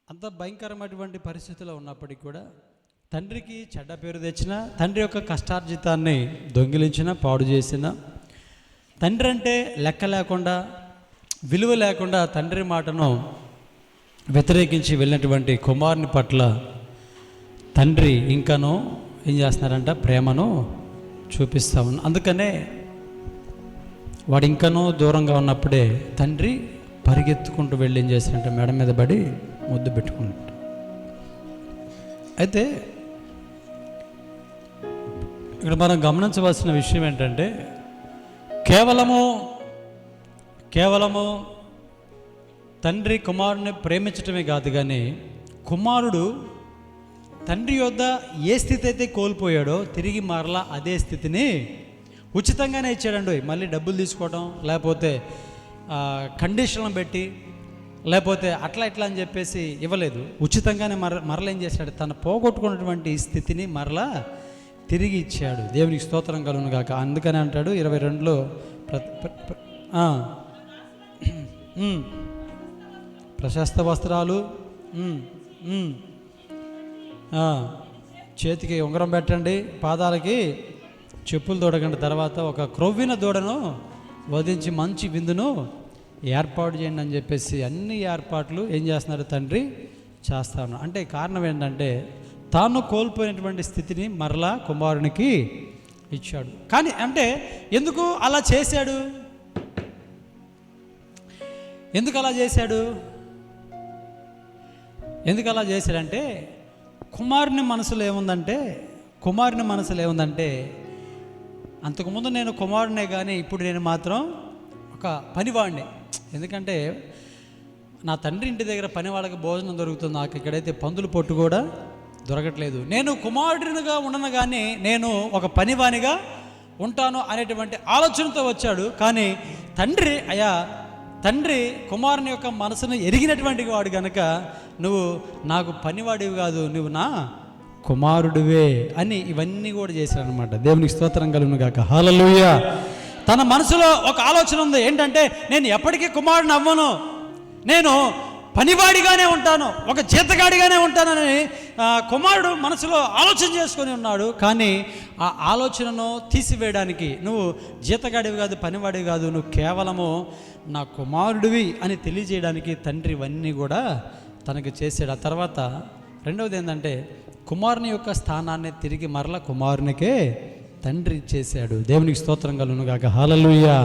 అంత భయంకరమైనటువంటి పరిస్థితిలో ఉన్నప్పటికీ కూడా తండ్రికి చెడ్డ పేరు తెచ్చిన, తండ్రి యొక్క కష్టార్జితాన్ని దొంగిలించిన, పాడు చేసిన, తండ్రి అంటే లెక్క లేకుండా, విలువ లేకుండా తండ్రి మాటను వ్యతిరేకించి వెళ్ళినటువంటి కుమారుని పట్ల తండ్రి ఇంకనూ ఏం చేస్తున్నారంట, ప్రేమను చూపిస్తా ఉన్నారు. అందుకనే వాడు ఇంకనూ దూరంగా ఉన్నప్పుడే తండ్రి పరిగెత్తుకుంటూ వెళ్ళి ఏం చేసినట్ట, మెడ మీద పడి ముద్దు పెట్టుకున్నట్టు. అయితే ఇక్కడ మనం గమనించవలసిన విషయం ఏంటంటే, కేవలము తండ్రి కుమారుని ప్రేమించటమే కాదు, కానీ కుమారుడు తండ్రి యొద్ద ఏ స్థితి అయితే కోల్పోయాడో తిరిగి మరలా అదే స్థితిని ఉచితంగానే ఇచ్చాడండి. మళ్ళీ డబ్బులు తీసుకోవడం, లేకపోతే కండిషన్లను పెట్టి, లేకపోతే అట్లా ఇట్లా అని చెప్పేసి ఇవ్వలేదు. ఉచితంగానే మరలా ఏం చేశాడు, తను పోగొట్టుకున్నటువంటి స్థితిని మరలా తిరిగి ఇచ్చాడు. దేవునికి స్తోత్రం కలుగును గాక. అందుకని అంటాడు 22లో ప్రశస్త వస్త్రాలు, చేతికి ఉంగరం పెట్టండి, పాదాలకి చెప్పులు తోడకండి, తర్వాత ఒక క్రొవ్విన దూడను వధించి మంచి విందును ఏర్పాటు చేయండి అని చెప్పేసి అన్ని ఏర్పాట్లు ఏం చేస్తున్నారు తండ్రి చేస్తా ఉన్నాడు. అంటే కారణం ఏంటంటే తాను కోల్పోయినటువంటి స్థితిని మరలా కుమారునికి ఇచ్చాడు. కానీ అంటే ఎందుకు అలా చేశాడు? ఎందుకు అలా చేశాడంటే కుమారుని మనసులో ఏముందంటే అంతకుముందు నేను కుమారునే కానీ ఇప్పుడు నేను మాత్రం ఒక పనివాడిని. ఎందుకంటే నా తండ్రి ఇంటి దగ్గర పని వాళ్ళకి భోజనం దొరుకుతుంది, నాకు ఇక్కడైతే పందులు పొట్టు కూడా దొరకట్లేదు. నేను కుమారుడినిగా ఉండను కానీ నేను ఒక పనివానిగా ఉంటాను అనేటువంటి ఆలోచనతో వచ్చాడు. కానీ తండ్రి కుమారుని యొక్క మనసును ఎరిగినటువంటి వాడు కనుక నువ్వు నాకు పనివాడివి కాదు, నువ్వు నా కుమారుడివే అని ఇవన్నీ కూడా చేశాడనమాట. దేవునికి స్తోత్రం కలుగును గాక. హల్లెలూయా. తన మనసులో ఒక ఆలోచన ఉంది, ఏంటంటే నేను ఎప్పటికీ కుమారుని అవ్వను, నేను పనివాడిగానే ఉంటాను, ఒక జీతగాడిగానే ఉంటానని కుమారుడు మనసులో ఆలోచన చేసుకొని ఉన్నాడు. కానీ ఆ ఆలోచనను తీసివేయడానికి, నువ్వు జీతగాడివి కాదు, పనివాడివి కాదు, నువ్వు కేవలము నా కుమారుడివి అని తెలియజేయడానికి తండ్రి ఇవన్నీ కూడా తనకి చేశాడు. ఆ తర్వాత రెండవది ఏంటంటే కుమారుని యొక్క స్థానాన్ని తిరిగి మరల కుమారునికే తండ్రి ఇచ్చేశాడు. దేవునికి స్తోత్రం కలుగును గాక. హల్లెలూయా.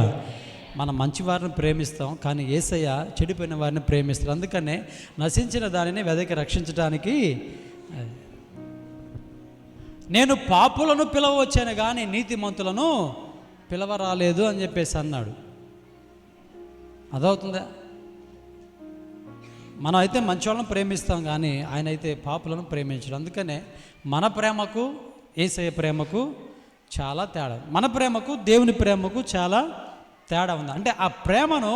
మనం మంచి వారిని ప్రేమిస్తాం, కానీ యేసయ్య చెడిపోయిన వారిని ప్రేమిస్తాడు. అందుకనే నశించిన దానిని వెదకి రక్షించడానికి నేను పాపులను పిలవచ్చాను కానీ నీతిమంతులను పిలవరాలేదు అని చెప్పేసి అన్నాడు. అదవుతుందా? మనం అయితే మంచి వాళ్ళని ప్రేమిస్తాం కానీ ఆయన అయితే పాపులను ప్రేమించడు. అందుకనే మన ప్రేమకు యేసయ్య ప్రేమకు చాలా తేడా, మన ప్రేమకు దేవుని ప్రేమకు చాలా తేడా ఉంది. అంటే ఆ ప్రేమను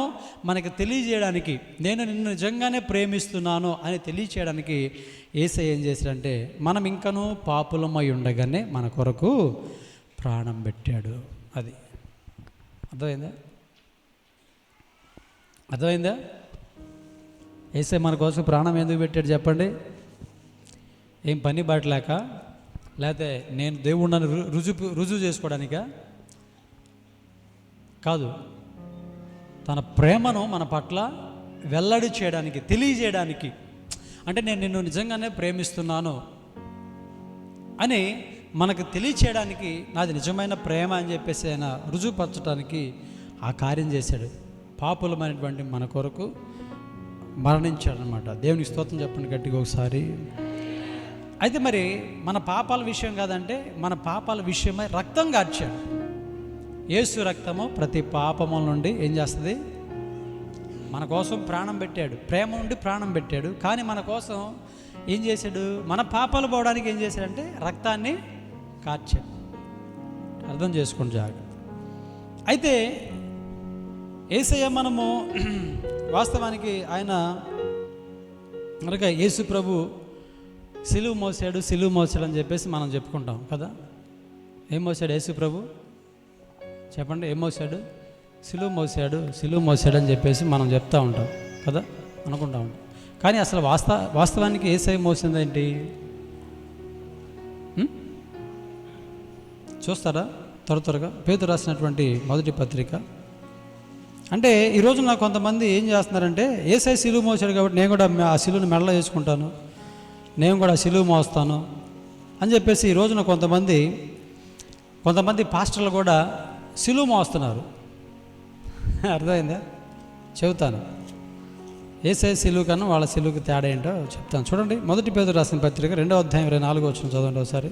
మనకి తెలియజేయడానికి, నేను నిన్ను నిజంగానే ప్రేమిస్తున్నాను అని తెలియచేయడానికి యేసయ్య ఏం చేశాడంటే మనం ఇంకనూ పాపులమై ఉండగానే మన కొరకు ప్రాణం పెట్టాడు. అది అర్థమైందా? యేసయ్య మన కోసం ప్రాణం ఎందుకు పెట్టాడు చెప్పండి? ఏం పని బాటలేక, లేకపోతే నేను దేవుడిని రుజువు చేసుకోవడానికా? కాదు, తన ప్రేమను మన పట్ల వెల్లడి చేయడానికి, తెలియజేయడానికి. అంటే నేను నిన్ను నిజంగానే ప్రేమిస్తున్నాను అని మనకు తెలియచేయడానికి, నాది నిజమైన ప్రేమ అని చెప్పేసి ఆయన రుజువుపరచడానికి ఆ కార్యం చేశాడు. పాపులమైనటువంటి మన కొరకు మరణించాడనమాట. దేవునికి స్తోత్రం చెప్పండి గట్టిగా ఒకసారి. అయితే మరి మన పాపాల విషయం కాదంటే మన పాపాల విషయమై రక్తం కార్చాడు. యేసు రక్తము ప్రతి పాపముల నుండి ఏం చేస్తుంది? మన కోసం ప్రాణం పెట్టాడు. ప్రేమ నుండి ప్రాణం పెట్టాడు. కానీ మన కోసం ఏం చేశాడు? మన పాపాలు పోవడానికి ఏం చేశాడంటే రక్తాన్ని కార్చాడు. అర్థం చేసుకోండి జాగ్రత్త. అయితే యేసయ్య మనము వాస్తవానికి ఆయన అనగా యేసు ప్రభు సిలువ మోసాడు అని చెప్పేసి మనం చెప్పుకుంటాం కదా. ఏం మోసాడు యేసు ప్రభు? చెప్పండి, ఏం మోసాడు? సిలువ మోసాడు అని చెప్పేసి మనం చెప్తూ ఉంటాం కదా, అనుకుంటా ఉంటాం. కానీ అసలు వాస్తవానికి యేసయ్య మోసిందేంటి చూస్తారా? త్వరగా పేతురు రాసినటువంటి మొదటి పత్రిక. అంటే ఈరోజు నాకు కొంతమంది ఏం చేస్తున్నారంటే యేసయ్య సిలువ మోసాడు కాబట్టి నేను కూడా ఆ సిలువను మెడలో వేసుకుంటాను, నేను కూడా సిలువ మోస్తాను అని చెప్పేసి ఈ రోజున కొంతమంది పాస్టర్లు కూడా సిలువ మోస్తున్నారు. అర్థమైందా? చెబుతాను. యేసయ్య సిలువ కన్నా వాళ్ళ సిలువకి తేడా ఏంటో చెప్తాను. చూడండి, మొదటి పేతురు రాసిన పత్రిక 2వ అధ్యాయం 24వ వచనం చదవండి ఒకసారి.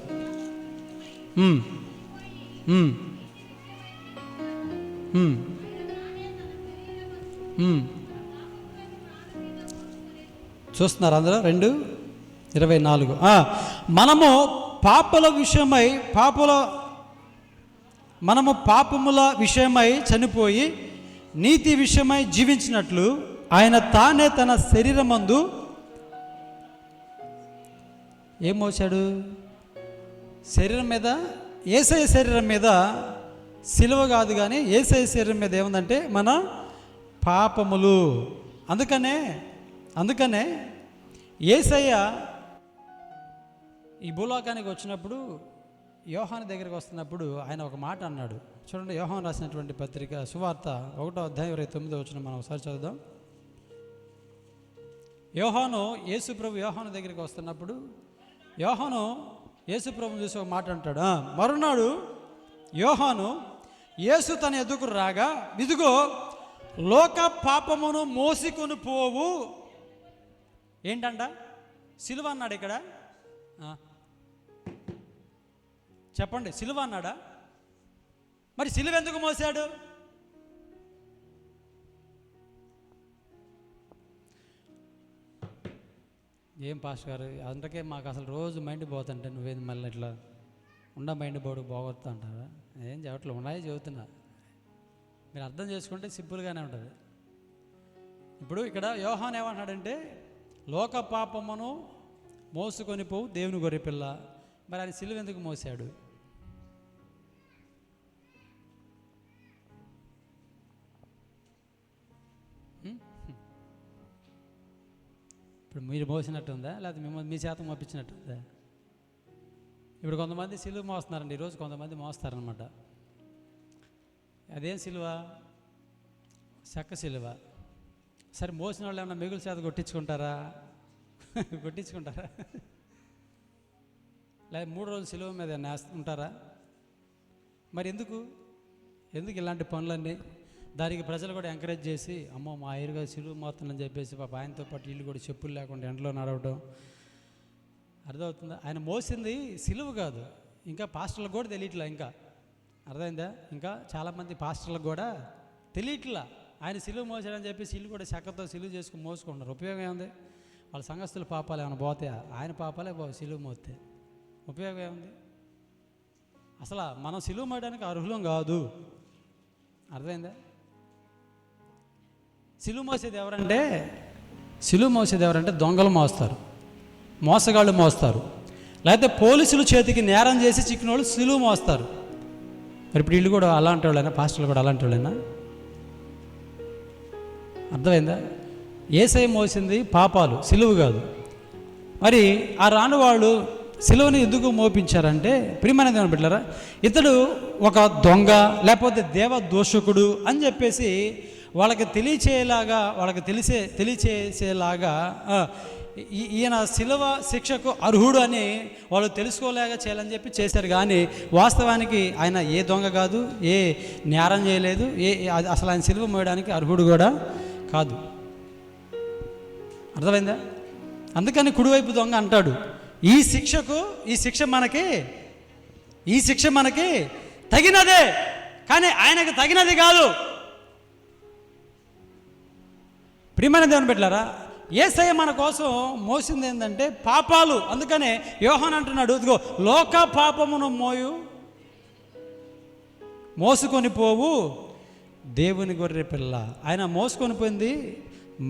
చూస్తున్నారు అందరూ? 2:24. మనము పాపముల విషయమై చనిపోయి నీతి విషయమై జీవించినట్లు ఆయన తానే తన శరీరమందు ఏం మోసాడు? శరీరం మీద, యేసయ్య శరీరం మీద సిలువ కాదు కానీ యేసయ్య శరీరం మీద ఏముందంటే మన పాపములు. అందుకనే యేసయ్య ఈ భూలోకానికి వచ్చినప్పుడు యోహాను దగ్గరికి వస్తున్నప్పుడు ఆయన ఒక మాట అన్నాడు. చూడండి, యోహాను రాసినటువంటి పత్రిక సువార్త 1వ అధ్యాయం 29వ వచనం మనం ఒకసారి చదువుదాం. యోహాను యేసుప్రభు యోహాను దగ్గరికి వస్తున్నప్పుడు యోహాను యేసుప్రభుని చూసి ఒక మాట అంటాడు. మరునాడు యోహాను యేసు తన ఎదుకు రాగా, ఇదిగో లోక పాపమును మోసుకొని పోవు. ఏంటంట? సిలువ అన్నాడు ఇక్కడ. చెప్పండి, సిలువ అన్నాడా? మరి సిలువ ఎందుకు మోసాడు? ఏం పాస్టర్ గారు, అందుకే మాకు అసలు రోజు మైండ్ పోతుంటే నువ్వేది మళ్ళీ ఇట్లా మైండ్ బోర్డు పోగొడతా అంటారా? ఏం చెప్పట్లు ఉన్నాయి చెబుతున్నా, మీరు అర్థం చేసుకుంటే సింపుల్గానే ఉంటుంది. ఇప్పుడు ఇక్కడ యోహాను ఏమంటున్నాడంటే లోక పాపమును మోసుకొని పోవు దేవుని గొర్రెపిల్ల. మరి ఆయన సిలువ ఎందుకు మోసాడు? ఇప్పుడు మీరు మోసినట్టుందా, లేకపోతే మిమ్మల్ని మీ శాతం మోపించినట్టుందా? ఇప్పుడు కొంతమంది సిలువ మోస్తున్నారండి, ఈరోజు కొంతమంది మోస్తారనమాట. అదేం సిలువ? చెక్క సిలువ. సరే, మోసిన వాళ్ళు ఏమన్నా మిగులు చేత కొట్టించుకుంటారా? కొట్టించుకుంటారా? లేదా 3 రోజులు సిలువ మీద ఉంటారా? మరి ఎందుకు ఇలాంటి పనులన్నీ? దానికి ప్రజలు కూడా ఎంకరేజ్ చేసి, అమ్మో మా ఐరుగా సిలువ మోస్తుందని చెప్పేసి పాప ఆయనతో పాటు వీళ్ళు కూడా చెప్పులు లేకుండా ఎండలో నడవడం. అర్థమవుతుందా? ఆయన మోసింది సిలువ కాదు. ఇంకా పాస్టర్లకు కూడా తెలియట్లా. ఇంకా అర్థమైందా? ఇంకా చాలామంది పాస్టర్లకు కూడా తెలియట్లా ఆయన సిలువ మోసాడని చెప్పేసి వీళ్ళు కూడా చెక్కతో సిలువ చేసుకుని మోసుకుంటున్నారు. ఉపయోగం ఏముంది? వాళ్ళ సంఘస్థుల పాపాలు ఏమైనా పోతాయా? ఆయన పాపాలే సిలువ మోస్తే ఉపయోగం ఏముంది? అసలు మనం సిలువ మోయడానికి అర్హులం కాదు. అర్థమైందా? సిలువ మోసేది ఎవరంటే దొంగలు మోస్తారు, మోసగాళ్ళు మోస్తారు, లేకపోతే పోలీసులు చేతికి నేరం చేసి చిక్కిన వాళ్ళు సిలువ మోస్తారు. మరి ఇప్పుడు వీళ్ళు కూడా అలాంటి వాళ్ళైనా, పాస్టర్లు కూడా అలాంటి వాళ్ళైనా? అర్థమైందా? యేసయ్య మోసింది పాపాలు, సిలువ కాదు. మరి ఆ రాను వాళ్ళు సిలువని ఎందుకు మోపించారంటే, ప్రియమైన దేవుని బిడ్డలారా, ఇతడు ఒక దొంగ లేకపోతే దేవదూషకుడు అని చెప్పేసి వాళ్ళకి తెలియచేసేలాగా ఈయన సిలువ శిక్షకు అర్హుడు అని వాళ్ళు తెలుసుకోలేక చేయాలని చెప్పి చేశారు. కానీ వాస్తవానికి ఆయన ఏ దొంగ కాదు, ఏ నేరం చేయలేదు, అసలు ఆయన సిలువ మోయడానికి అర్హుడు కూడా కాదు. అర్థమైందా? అందుకని కుడివైపు దొంగ అంటాడు, ఈ శిక్ష మనకి తగినదే, కానీ ఆయనకు తగినది కాదు. ప్రియమైన దేవుని బిడ్డలారా, యేసయ్య మన కోసం మోసింది ఏంటంటే పాపాలు. అందుకనే యోహాను అంటున్నాడు, ఇదిగో లోక పాపమును మోసుకొని పోవు దేవుని గొర్రె పిల్ల. ఆయన మోసుకొని పోయింది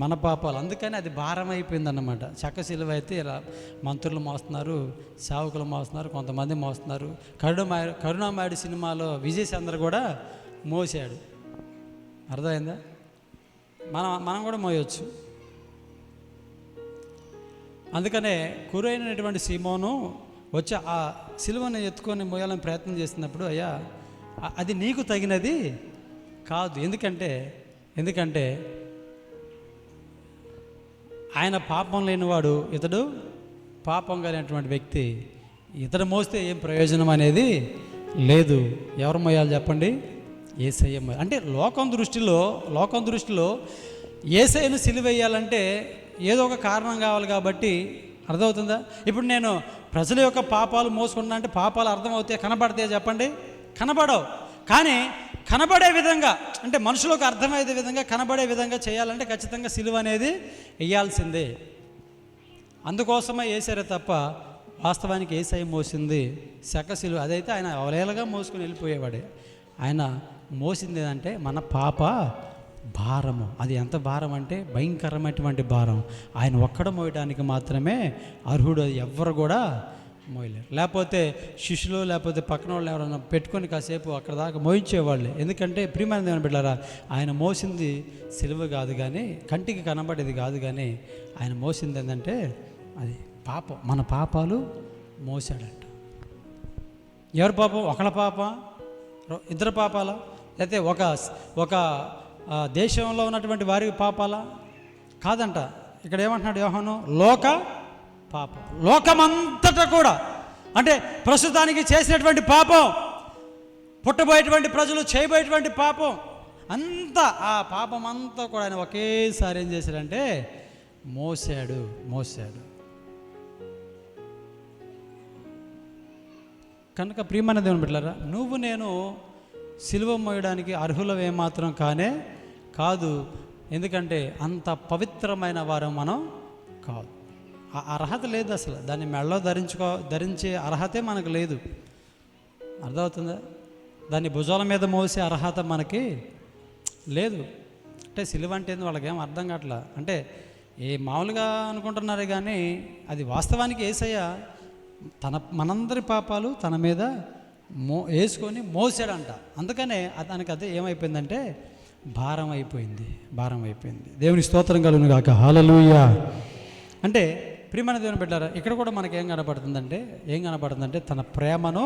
మన పాపాలు, అందుకని అది భారం అయిపోయింది అన్నమాట. చక్క సిలువ అయితే మంత్రులు మోస్తున్నారు, సేవకులు మోస్తున్నారు, కొంతమంది మోస్తున్నారు. కరుణామయుడు సినిమాలో విజయ్ చంద్ర కూడా మోసాడు. అర్థమైందా? మనం కూడా మోయవచ్చు. అందుకనే కురైనటువంటి సీమోను వచ్చి ఆ సిలువను ఎత్తుకొని మోయాలని ప్రయత్నం చేసినప్పుడు, అయ్యా అది నీకు తగినది కాదు. ఎందుకంటే ఆయన పాపం లేనివాడు, ఇతడు పాపం కలిగినటువంటి వ్యక్తి. ఇతడు మోస్తే ఏం ప్రయోజనం అనేది లేదు. ఎవరు మోయాలి చెప్పండి? యేసయ్య మోయాలి. అంటే లోకం దృష్టిలో యేసయ్యను సిలువేయాలంటే ఏదో ఒక కారణం కావాలి కాబట్టి, అర్థమవుతుందా? ఇప్పుడు నేను ప్రజల యొక్క పాపాలు మోసుకున్నా అంటే పాపాలు అర్థమవుతాయి, కనబడతాయి చెప్పండి? కనబడవు. కానీ కనబడే విధంగా, అంటే మనుషులకు అర్థమయ్యే విధంగా, కనబడే విధంగా చేయాలంటే ఖచ్చితంగా సిలువ అనేది వేయాల్సిందే. అందుకోసమే వేసారే తప్ప వాస్తవానికి యేసయ్య మోసింది చెక్క సిలువ. అదైతే ఆయన అవలేలగా మోసుకొని వెళ్ళిపోయేవాడే. ఆయన మోసింది అంటే మన పాప భారము. అది ఎంత భారం అంటే భయంకరమైనటువంటి భారం. ఆయన ఒక్కడ మోయడానికి మాత్రమే అర్హుడు, ఎవ్వరు కూడా మోయలేరు. లేకపోతే శిష్యులు లేకపోతే పక్కన వాళ్ళు ఎవరైనా పెట్టుకొని కాసేపు అక్కడ దాకా మోయించేవాళ్ళే. ఎందుకంటే ప్రియమైన దేవుని బిడ్డలారా, ఆయన మోసింది సిలువ కాదు, కానీ కంటికి కనబడేది కాదు, కానీ ఆయన మోసింది ఏంటంటే అది పాపం, మన పాపాలు మోసాడంట. ఎవరి పాపం? ఒకళ్ళ పాప, ఇద్దరు పాపాలా? లేకపోతే ఒక దేశంలో ఉన్నటువంటి వారి పాపాలా? కాదంట. ఇక్కడ ఏమంటున్నాడు యోహాను? లోక పాపం. లోకమంతటా కూడా, అంటే ప్రస్తుతానికి చేసినటువంటి పాపం, పుట్టబోయేటువంటి ప్రజలు చేయబోయేటువంటి పాపం అంతా, ఆ పాపం అంతా కూడా ఆయన ఒకేసారి ఏం చేశాడంటే మోసాడు. కనుక ప్రియమైన దేవుని బిడ్డలారా, నువ్వు నేను సిలువ మోయడానికి అర్హులం ఏమాత్రం కాదు. ఎందుకంటే అంత పవిత్రమైన వారం మనం కాదు. ఆ అర్హత లేదు అసలు. దాన్ని మెడలో ధరించే అర్హతే మనకు లేదు. అర్థమవుతుందా? దాన్ని భుజాల మీద మోసే అర్హత మనకి లేదు. అంటే సిలువ అంటే ఏంది వాళ్ళకి ఏం అర్థం కావట్లా. అంటే మామూలుగా అనుకుంటున్నారు కానీ అది వాస్తవానికి యేసయ్య మనందరి పాపాలు తన మీద వేసుకొని మోసాడంట. అందుకనే దానికి అదే ఏమైపోయిందంటే భారం అయిపోయింది. దేవుని స్తోత్రం కలుగును గాక. హల్లెలూయా. అంటే ప్రియమైన దేవుని బిడ్డలారా, ఇక్కడ కూడా మనకి ఏం కనపడుతుందంటే తన ప్రేమను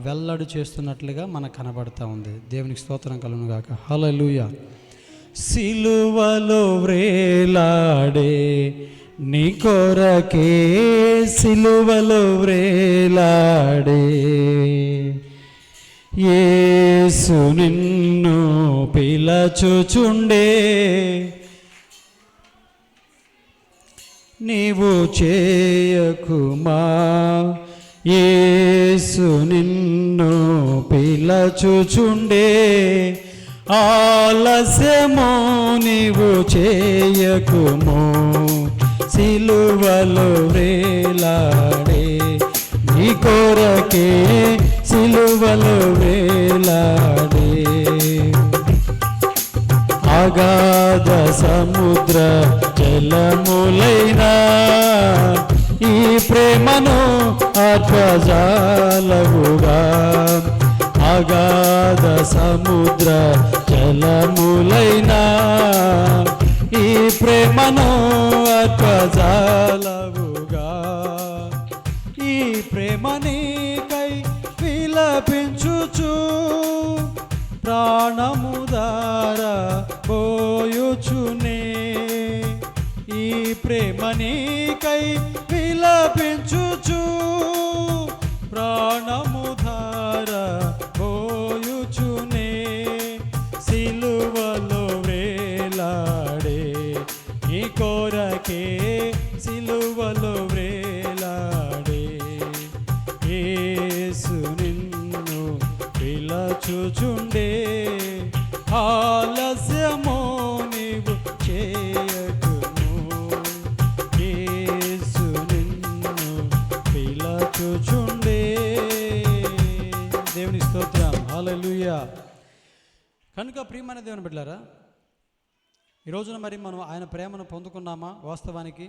వెల్లడి చేస్తున్నట్లుగా మనకు కనబడుతూ ఉంది. దేవునికి స్తోత్రం కలుగును గాక. హల్లెలూయా. సిలువలో వ్రేలాడే నీ కొరకే, సిలువలో వ్రేలాడే యేసు నిన్ను పిలచుచుండే, నీవు చేయకుమా, యేసు నిన్ను పిలచుచుండే, ఆలస్యమో నీవు చేయకుమో, సిలువలో వేలాడే నీ కొరకే, సిలువలో వేలాడే అగాధ సముద్ర జలములైనా ఈ ప్రేమను అర్పజాలవుగా, అగాధ సముద్ర జలములైనా ఈ ప్రేమను అర్పజాలవుగా, ఈ ప్రేమ నీకై విలపించుచు ప్రాణము దార పోయుచునే, ఈ ప్రేమ నీకై విలపించుచు ప్రాణము ధార పోయుచునే, సిలువలో వేలాడే నీ కొరకే, సిలువలో వేలాడే యేసు నిన్ను పిలచుచుండే, ఆలస్యమో నీవు చేయకుము, యేసు నిన్ను పిలచుచుండే. దేవుని స్తోత్రం. హల్లెలూయా. కనుక ప్రియమైన దేవుని బిడ్డలారా, ఈ రోజున మరి మనం ఆయన ప్రేమను పొందుకున్నామా? వాస్తవానికి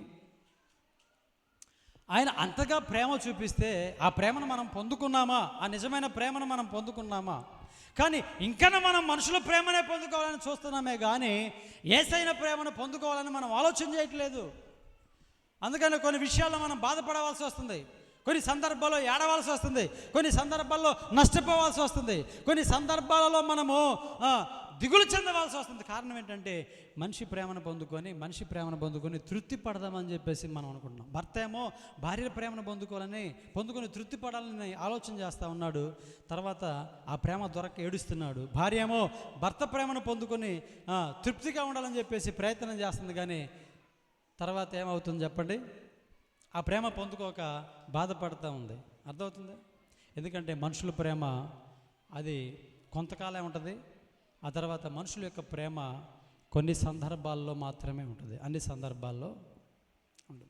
ఆయన అంతగా ప్రేమ చూపిస్తే ఆ ప్రేమను మనం పొందుకున్నామా? ఆ నిజమైన ప్రేమను మనం పొందుకున్నామా? కానీ ఇంకా మనం మనుషుల ప్రేమనే పొందుకోవాలని చూస్తున్నామే కానీ యేసైన ప్రేమను పొందుకోవాలని మనం ఆలోచన చేయట్లేదు. అందుకని కొన్ని విషయాల్లో మనం బాధపడవలసి వస్తుంది, కొన్ని సందర్భాల్లో ఏడవలసి వస్తుంది, కొన్ని సందర్భాల్లో నష్టపోవాల్సి వస్తుంది, కొన్ని సందర్భాలలో మనము దిగులు చెందవలసి వస్తుంది. కారణం ఏంటంటే మనిషి ప్రేమను పొందుకొని తృప్తి పడదామని చెప్పేసి మనం అనుకుంటున్నాం. భర్త ఏమో భార్య ప్రేమను పొందుకొని తృప్తి పడాలని ఆలోచన చేస్తూ ఉన్నాడు. తర్వాత ఆ ప్రేమ దొరక ఏడుస్తున్నాడు. భార్య ఏమో భర్త ప్రేమను పొందుకొని తృప్తిగా ఉండాలని చెప్పేసి ప్రయత్నం చేస్తుంది. కానీ తర్వాత ఏమవుతుంది చెప్పండి? ఆ ప్రేమ పొందుకోక బాధపడుతూ ఉంది. అర్థమవుతుంది? ఎందుకంటే మనుషుల ప్రేమ అది కొంతకాలం ఉంటుంది. ఆ తర్వాత మనుషుల యొక్క ప్రేమ కొన్ని సందర్భాల్లో మాత్రమే ఉంటుంది, అన్ని సందర్భాల్లో ఉంటుంది.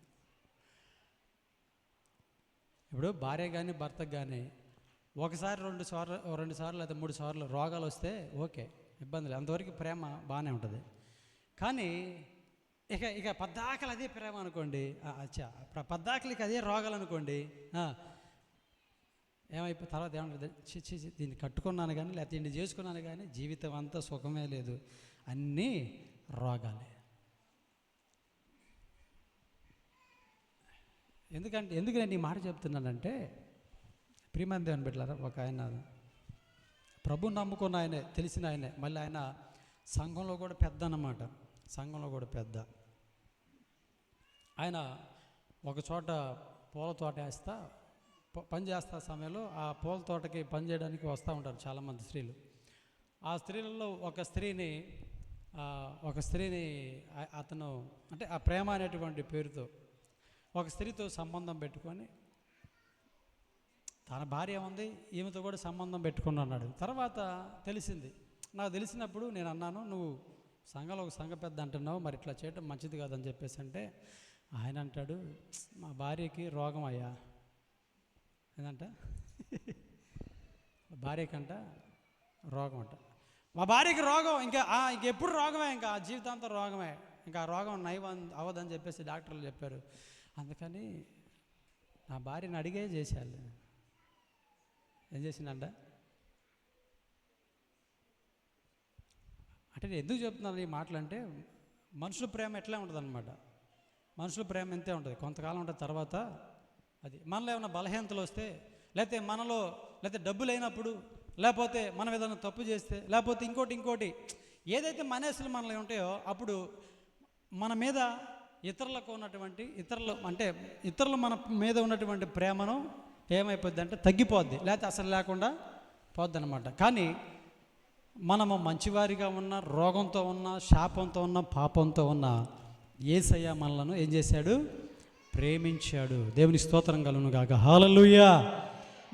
ఇప్పుడు భార్య కానీ భర్తకు కానీ ఒకసారి రెండు సార్లు లేదా 3 సార్లు రోగాలు వస్తే ఓకే, ఇబ్బంది లేదు, అంతవరకు ప్రేమ బాగానే ఉంటుంది. కానీ ఇక పద్దాకలు అదే ప్రేమ అనుకోండి, పద్దాకలకి అదే రోగాలు అనుకోండి, ఏమైపోయి తర్వాత ఏమంటుంది? దీన్ని కట్టుకున్నాను కానీ లేకపోతే దీన్ని చేసుకున్నాను కానీ జీవితం అంతా సుఖమే లేదు, అన్నీ రోగాలే. ఎందుకు నేను ఈ మాట చెప్తున్నానంటే ప్రియమైన దేవుని బిడ్డలారా, ఒక ఆయన ప్రభుని నమ్ముకున్న ఆయనే, తెలిసిన ఆయనే, మళ్ళీ ఆయన సంఘంలో కూడా పెద్ద అన్నమాట. సంఘంలో కూడా పెద్ద ఆయన. ఒక చోట పూల తోట వేస్తా పని చేస్తా సమయంలో ఆ పూల తోటకి పని చేయడానికి వస్తూ ఉంటారు చాలామంది స్త్రీలు. ఆ స్త్రీలలో ఒక స్త్రీని అతను అంటే ఆ ప్రేమ అనేటువంటి పేరుతో ఒక స్త్రీతో సంబంధం పెట్టుకొని, తన భార్య ఉంది, ఈమెతో కూడా సంబంధం పెట్టుకున్నాడు. తర్వాత తెలిసింది. నాకు తెలిసినప్పుడు నేను అన్నాను, నువ్వు సంఘంలో ఒక సంఘ పెద్ద అంటున్నావు, మరి ఇట్లా చేయటం మంచిది కాదని చెప్పేసి అంటే ఆయన అంటాడు, మా భార్యకి రోగం అయ్యా. ఏంటంట భార్యకంట రోగం అంట. మా భార్యకి రోగం, ఇంకెప్పుడు రోగమే, ఇంకా జీవితాంతం రోగమే, ఇంకా ఆ రోగం నయం అవ్వదని చెప్పేసి డాక్టర్లు చెప్పారు. అందుకని నా భార్యని అడిగే చేశాను. ఏం చేసిందంట అంటే నేను ఎందుకు చెప్తున్నాను ఈ మాటలు అంటే, మనుషుల ప్రేమ ఎట్లా ఉంటుంది అనమాట. మనుషుల ప్రేమ ఎంతే ఉంటుంది, కొంతకాలం ఉంటుంది. తర్వాత అది మనలో ఏమైనా బలహీనతలు వస్తే, లేకపోతే డబ్బు లేనప్పుడు, లేకపోతే మనం ఏదైనా తప్పు చేస్తే, లేకపోతే ఇంకోటి ఏదైతే మనసులు మనలో ఉంటాయో, అప్పుడు మన మీద ఇతరులు మన మీద ఉన్నటువంటి ప్రేమను ఏమైపోద్ది అంటే తగ్గిపోద్ది, లేకపోతే అసలు లేకుండా పోద్ది అనమాట. కానీ మనము మంచివారిగా ఉన్న, రోగంతో ఉన్న, శాపంతో ఉన్న, పాపంతో ఉన్న యేసయ్య మనలను ఏం చేశాడు? ప్రేమించాడు. దేవుని స్తోత్రం కలుగును గాక. హల్లెలూయా.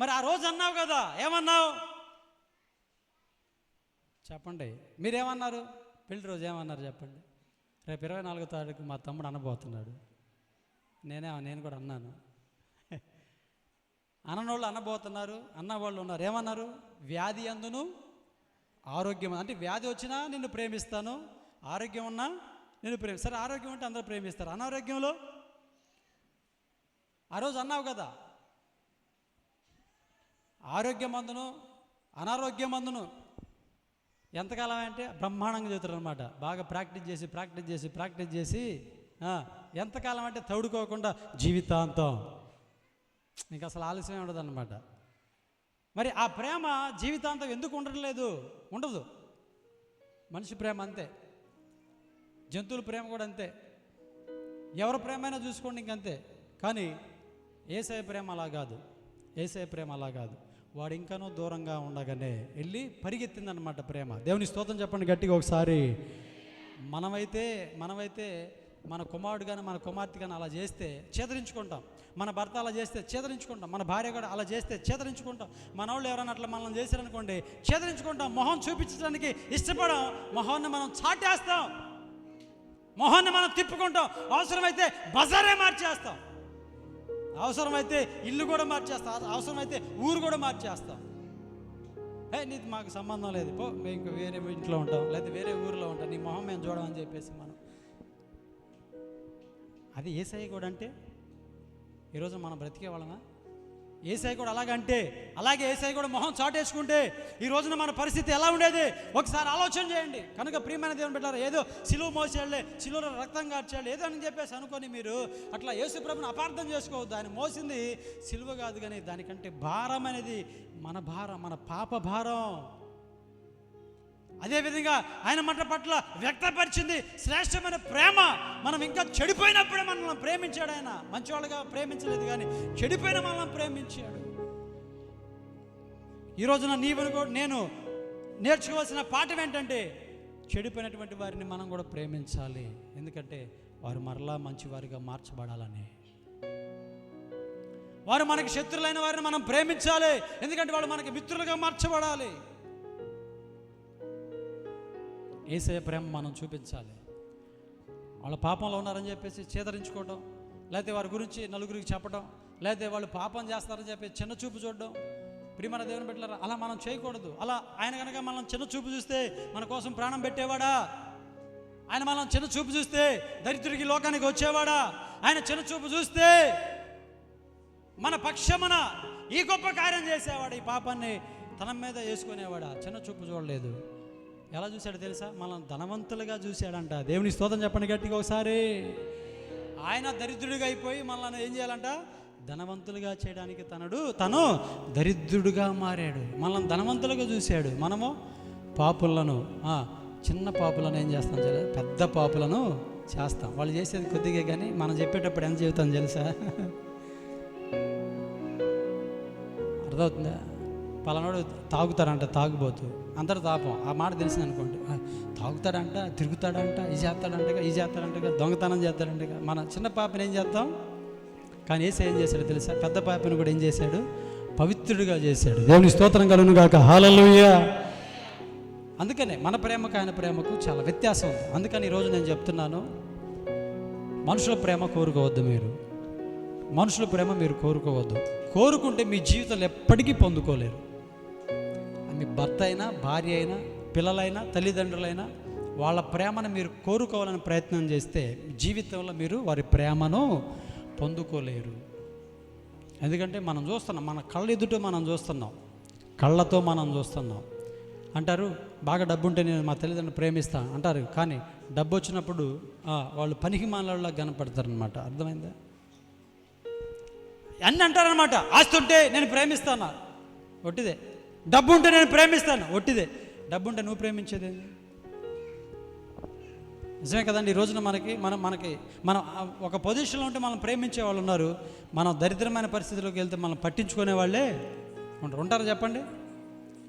మరి ఆ రోజు అన్నావు కదా, ఏమన్నావు చెప్పండి? మీరేమన్నారు? పెళ్లి రోజు ఏమన్నారు చెప్పండి? రేపు 24వ తారీఖు మా తమ్ముడు అనబోతున్నాడు. నేను కూడా అన్నాను. అన్నోళ్ళు అనబోతున్నారు, అన్నవాళ్ళు ఉన్నారు. ఏమన్నారు? వ్యాధి అందును ఆరోగ్యం, అంటే వ్యాధి వచ్చినా నిన్ను ప్రేమిస్తాను, ఆరోగ్యం ఉన్నా నిన్ను ప్రేమిస్తాను. సరే, ఆరోగ్యం ఉంటే అందరూ ప్రేమిస్తారు. అనారోగ్యంలో ఆ రోజు అన్నావు కదా, ఆరోగ్యమందును అనారోగ్యమందును ఎంతకాలం అంటే బ్రహ్మాండంగా చెబుతారు అనమాట. బాగా ప్రాక్టీస్ చేసి ఎంతకాలం అంటే తౌడుకోకుండా జీవితాంతం, ఇంకా అసలు ఆలస్యమే ఉండదు అన్నమాట. మరి ఆ ప్రేమ జీవితాంతం ఎందుకు ఉండదు. మనిషి ప్రేమ అంతే, జంతువుల ప్రేమ కూడా అంతే, ఎవరి ప్రేమైనా చూసుకోండి ఇంకంతే. కానీ యేసయ్య ప్రేమ అలా కాదు. వాడు ఇంకనూ దూరంగా ఉండగానే వెళ్ళి పరిగెత్తిందనమాట ప్రేమ. దేవుని స్తోత్రం చెప్పండి గట్టిగా ఒకసారి. మనమైతే మన కుమారుడు కానీ మన కుమార్తె కానీ అలా చేస్తే చేదరించుకుంటాం, మన భర్త అలా చేస్తే చేదరించుకుంటాం, మన భార్య కూడా అలా చేస్తే చేదరించుకుంటాం, మన వాళ్ళు ఎవరైనా అట్లా మనల్ని చేశారనుకోండి చేదరించుకుంటాం. మొహం చూపించడానికి ఇష్టపడం, మొహాన్ని మనం చాటేస్తాం, మొహాన్ని మనం తిప్పుకుంటాం, అవసరమైతే బజారే మార్చేస్తాం, అవసరమైతే ఇల్లు కూడా మార్చేస్తాం, అవసరమైతే ఊరు కూడా మార్చేస్తాం. నీకు మాకు సంబంధం లేదు, పో, మేము ఇంకా వేరే ఇంట్లో ఉంటాం, లేకపోతే వేరే ఊరిలో ఉంటాం, నీ మొహం మేము చూడమని చెప్పేసి మనం. అది యేసయ్య కూడా అంటే ఈరోజు మనం బ్రతికే వాళ్ళమా? యేసయ్య కూడా అలాగే యేసయ్య కూడా మొహం చాటేసుకుంటే ఈ రోజున మన పరిస్థితి ఎలా ఉండేది ఒకసారి ఆలోచన చేయండి. కనుక ప్రియమైన దేవుని బిడ్డలారా, ఏదో సిలువ మోసేళ్ళే, సిలువలో రక్తం కార్చాడు ఏదో అని చెప్పేసి అనుకొని మీరు అట్లా యేసు ప్రభుని అపార్థం చేసుకోవద్దు. ఆయన మోసింది సిలువ కాదు, కానీ దానికంటే భారం అనేది మన పాప భారం. అదేవిధంగా ఆయన మన పట్ల వ్యక్తపరిచింది శ్రేష్టమైన ప్రేమ. మనం ఇంకా చెడిపోయినప్పుడే మనల్ని ప్రేమించాడు. ఆయన మంచివాళ్ళుగా ప్రేమించలేదు, కానీ చెడిపోయిన మనల్ని ప్రేమించాడు. ఈ రోజున నేను నేర్చుకోవాల్సిన పాఠం ఏంటంటే, చెడిపోయినటువంటి వారిని మనం కూడా ప్రేమించాలి. ఎందుకంటే వారు మరలా మంచివారిగా మార్చబడాలని. వారు మనకి శత్రులైన వారిని మనం ప్రేమించాలి, ఎందుకంటే వాళ్ళు మనకి మిత్రులుగా మార్చబడాలి. యేసయ్య ప్రేమ మనం చూపించాలి. వాళ్ళ పాపంలో ఉన్నారని చెప్పేసి చేదరించుకోవడం, లేకపోతే వారి గురించి నలుగురికి చెప్పడం, లేకపోతే వాళ్ళు పాపం చేస్తారని చెప్పి చిన్న చూపు చూడడం. ప్రియమైన దేవుని బిడ్డలారా, అలా మనం చేయకూడదు. అలా ఆయన కనుక మనం చిన్న చూపు చూస్తే మన కోసం ప్రాణం పెట్టేవాడా? ఆయన మనం చిన్న చూపు చూస్తే దరిద్రుడికి లోకానికి వచ్చేవాడా? ఆయన చిన్న చూపు చూస్తే మన పక్షమున ఈ గొప్ప కార్యం చేసేవాడు, ఈ పాపాన్ని తన మీద వేసుకునేవాడా? చిన్న చూపు చూడలేదు. ఎలా చూశాడు తెలుసా? మనం ధనవంతులుగా చూశాడంట. దేవుని స్తోత్రం చెప్పండి గట్టిగా ఒకసారి. ఆయన దరిద్రుడిగా అయిపోయి మనల్ని ఏం చేయాలంట? ధనవంతులుగా చేయడానికి తను దరిద్రుడుగా మారాడు. మనల్ని ధనవంతులుగా చూశాడు. మనము పాపులను, చిన్న పాపులను ఏం చేస్తాం తెలుసా? పెద్ద పాపులను చేస్తాం. వాళ్ళు చేసేది కొద్దిగా, కానీ మనం చెప్పేటప్పుడు ఎంత చెబుతాం తెలుసా? అర్థమవుతుందా? పలానాడు తాగుతాడంట, తాగుబోతు, అందరూ తాపం. ఆ మాట తెలిసింది అనుకోండి, తాగుతాడంట, తిరుగుతాడంట, ఇది చేస్తాడంటగా, దొంగతనం చేస్తాడంటగా. మన చిన్న పాపని ఏం చేద్దాం? కానీ యేసు ఏం చేశాడు తెలుసా? పెద్ద పాపని కూడా ఏం చేశాడు? పవిత్రుడిగా చేశాడు. దేవుని స్తోత్రం కలుగును గాక. హల్లెలూయా. అందుకనే మన ప్రేమకు ఆయన ప్రేమకు చాలా వ్యత్యాసం ఉంది. అందుకని ఈరోజు నేను చెప్తున్నాను, మనుషుల ప్రేమ కోరుకోవద్దు. మనుషుల ప్రేమ మీరు కోరుకోవద్దు. కోరుకుంటే మీ జీవితంలో ఎప్పటికీ పొందుకోలేరు. మీ భర్త అయినా, భార్య అయినా, పిల్లలైనా, తల్లిదండ్రులైనా వాళ్ళ ప్రేమను మీరు కోరుకోవాలని ప్రయత్నం చేస్తే జీవితంలో మీరు వారి ప్రేమను పొందుకోలేరు. ఎందుకంటే మనం చూస్తున్నాం, మన కళ్ళ ఎదుట మనం చూస్తున్నాం, కళ్ళతో మనం చూస్తున్నాం. అంటారు, బాగా డబ్బు ఉంటే నేను మా తల్లిదండ్రులు ప్రేమిస్తాను అంటారు, కానీ డబ్బు వచ్చినప్పుడు వాళ్ళు పనికి మానలా కనపడతారనమాట. అర్థమైందా? అన్నీ అంటారనమాట. ఆస్తి ఉంటే నేను ప్రేమిస్తాను, ఒట్టిదే. డబ్బు ఉంటే నేను ప్రేమిస్తాను, ఒట్టిదే. డబ్బు ఉంటే నువ్వు ప్రేమించేది నిజమే కదండి. ఈ రోజున మనం ఒక పొజిషన్లో ఉంటే మనం ప్రేమించే వాళ్ళు ఉన్నారు. మనం దరిద్రమైన పరిస్థితిలోకి వెళ్తే మనం పట్టించుకునే వాళ్ళే ఉంటారు. చెప్పండి,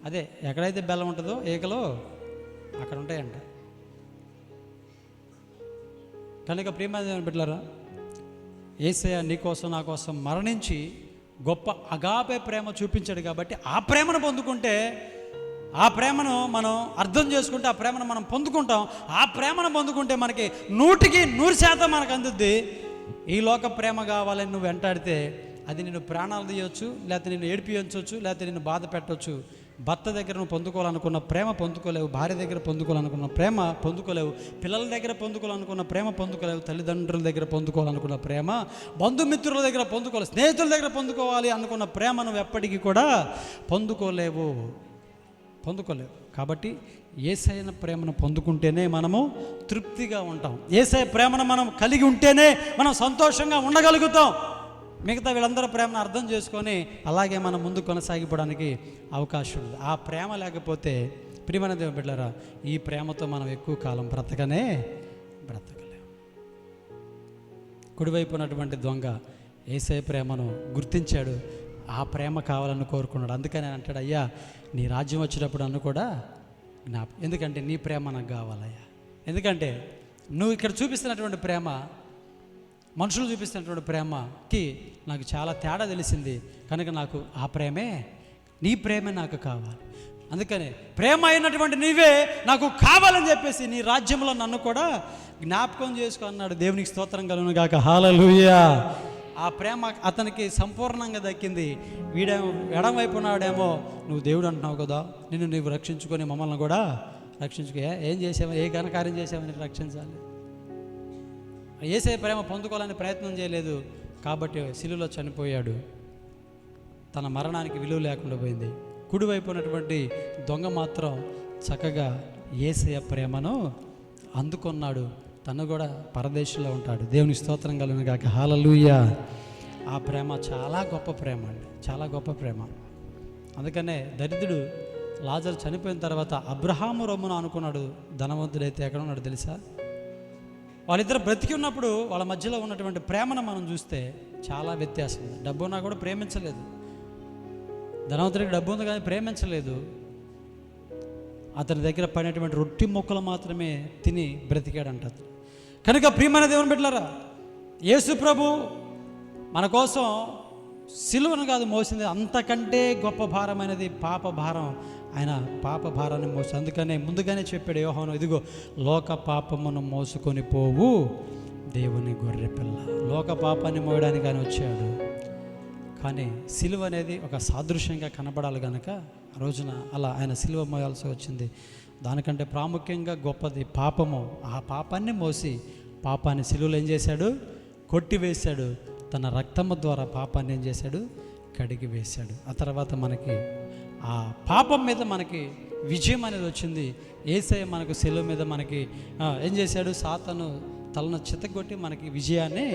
అదే ఎక్కడైతే బెల్లం ఉంటుందో ఏకలో అక్కడ ఉంటాయంట. కనుక ప్రియమైన బిడ్డలారా, యేసయ్య నీ కోసం నా కోసం మరణించి గొప్ప అగాపే ప్రేమ చూపించాడు. కాబట్టి ఆ ప్రేమను పొందుకుంటే, ఆ ప్రేమను మనం అర్థం చేసుకుంటే, ఆ ప్రేమను మనం పొందుకుంటాం. ఆ ప్రేమను పొందుకుంటే మనకి 100% మనకు అందుద్ది. ఈ లోక ప్రేమ కావాలని నువ్వు వెంటాడితే అది నిన్ను ప్రాణాలు తీయవచ్చు, లేకపోతే నిన్ను ఏడిపించవచ్చు, లేకపోతే నిన్ను బాధ పెట్టవచ్చు. భర్త దగ్గర నువ్వు పొందుకోవాలనుకున్న ప్రేమ పొందుకోలేవు, భార్య దగ్గర పొందుకోవాలనుకున్న ప్రేమ పొందుకోలేవు, పిల్లల దగ్గర పొందుకోవాలనుకున్న ప్రేమ పొందుకోలేవు, తల్లిదండ్రుల దగ్గర పొందుకోవాలనుకున్న ప్రేమ, బంధుమిత్రుల దగ్గర పొందుకోవాలి, స్నేహితుల దగ్గర పొందుకోవాలి అనుకున్న ప్రేమ నువ్వు ఎప్పటికీ కూడా పొందుకోలేవు. కాబట్టి యేసయ్య ప్రేమను పొందుకుంటేనే మనము తృప్తిగా ఉంటాం. యేసయ్య ప్రేమను మనం కలిగి ఉంటేనే మనం సంతోషంగా ఉండగలుగుతాం. మిగతా వీళ్ళందరూ ప్రేమను అర్థం చేసుకొని అలాగే మనం ముందు కొనసాగిపోవడానికి అవకాశం ఉంది. ఆ ప్రేమ లేకపోతే ప్రియమైన దేవుని బిడ్డలారా, ఈ ప్రేమతో మనం ఎక్కువ కాలం బ్రతకలేము. కుడివైపు ఉన్నటువంటి దొంగ యేసయ్య ప్రేమను గుర్తించాడు, ఆ ప్రేమ కావాలని కోరుకున్నాడు. అందుకని అంటాడు, అయ్యా నీ రాజ్యం వచ్చినప్పుడు నన్ను కూడా ఎందుకంటే నీ ప్రేమ నాకు కావాలయ్యా. ఎందుకంటే నువ్వు ఇక్కడ చూపిస్తున్నటువంటి ప్రేమ, మనుషులు చూపిస్తున్నటువంటి ప్రేమకి నాకు చాలా తేడా తెలిసింది. కనుక నాకు ఆ ప్రేమే, నీ ప్రేమే నాకు కావాలి. అందుకనే ప్రేమ అయినటువంటి నీవే నాకు కావాలని చెప్పేసి నీ రాజ్యంలో నన్ను కూడా జ్ఞాపకం చేసుకో అన్నాడు. దేవునికి స్తోత్రం కలుగును గాక. హల్లెలూయా. ఆ ప్రేమ అతనికి సంపూర్ణంగా దక్కింది. వీడేమో ఎడం వైపు ఉన్నాడేమో, నువ్వు దేవుడు అంటున్నావు కదా, నిన్ను నీవు రక్షించుకొని మమ్మల్ని కూడా రక్షించుకో. ఏం చేసావు? ఏ ఘనకార్యం చేసావని రక్షించాలి? యేసయ్య ప్రేమ పొందుకోవాలని ప్రయత్నం చేయలేదు కాబట్టి శిలువలో చనిపోయాడు. తన మరణానికి విలువ లేకుండా పోయింది. కుడివైపు ఉన్నటువంటి దొంగ మాత్రం చక్కగా యేసయ్య ప్రేమను అందుకున్నాడు. తను కూడా పరదేశంలో ఉంటాడు. దేవుని స్తోత్రం కలుగును గాక. హల్లెలూయా. ఆ ప్రేమ చాలా గొప్ప ప్రేమ అండి, చాలా గొప్ప ప్రేమ. అందుకనే దరిద్రుడు లాజరు చనిపోయిన తర్వాత అబ్రహాము రొమ్మును అనుకున్నాడు. ధనవంతుడైతే ఎక్కడ ఉన్నాడు తెలుసా? వాళ్ళిద్దరు బ్రతికి ఉన్నప్పుడు వాళ్ళ మధ్యలో ఉన్నటువంటి ప్రేమను మనం చూస్తే చాలా వ్యత్యాసం ఉంది. డబ్బు ఉన్నా కూడా ప్రేమించలేదు. ధనవంతుడికి డబ్బు ఉంది కానీ ప్రేమించలేదు. అతని దగ్గర పడినటువంటి రొట్టి మొక్కలు మాత్రమే తిని బ్రతికాడంట. కనుక ప్రియమైన దేవుని బిడ్డలారా, యేసు ప్రభు మన కోసం సిలువను కాదు మోసింది, అంతకంటే గొప్ప భారమైనది పాప భారం. ఆయన పాప భారాన్ని మోసి, అందుకనే ముందుగానే చెప్పాడు యోహాను, ఇదిగో లోక పాపమును మోసుకొని పోవు దేవుని గొర్రె పిల్ల. లోక పాపాన్ని మోయడానికి ఆయన వచ్చాడు. కానీ సిలువ అనేది ఒక సాదృశ్యంగా కనబడాలి కనుక ఆ రోజున అలా ఆయన సిలువ మోయాల్సి వచ్చింది. దానికంటే ప్రాముఖ్యంగా గొప్పది పాపము. ఆ పాపాన్ని మోసి పాపాన్ని సిలువలో ఏం చేశాడు? కొట్టివేశాడు. తన రక్తము ద్వారా పాపాన్ని ఏం చేశాడు? కడిగి వేశాడు. ఆ తర్వాత మనకి ఆ పాపం మీద మనకి విజయం అనేది వచ్చింది. యేసయ్య మనకు సిలువ మీద మనకి ఏం చేశాడు? సాతాను తలను చితగొట్టి మనకి విజయాన్ని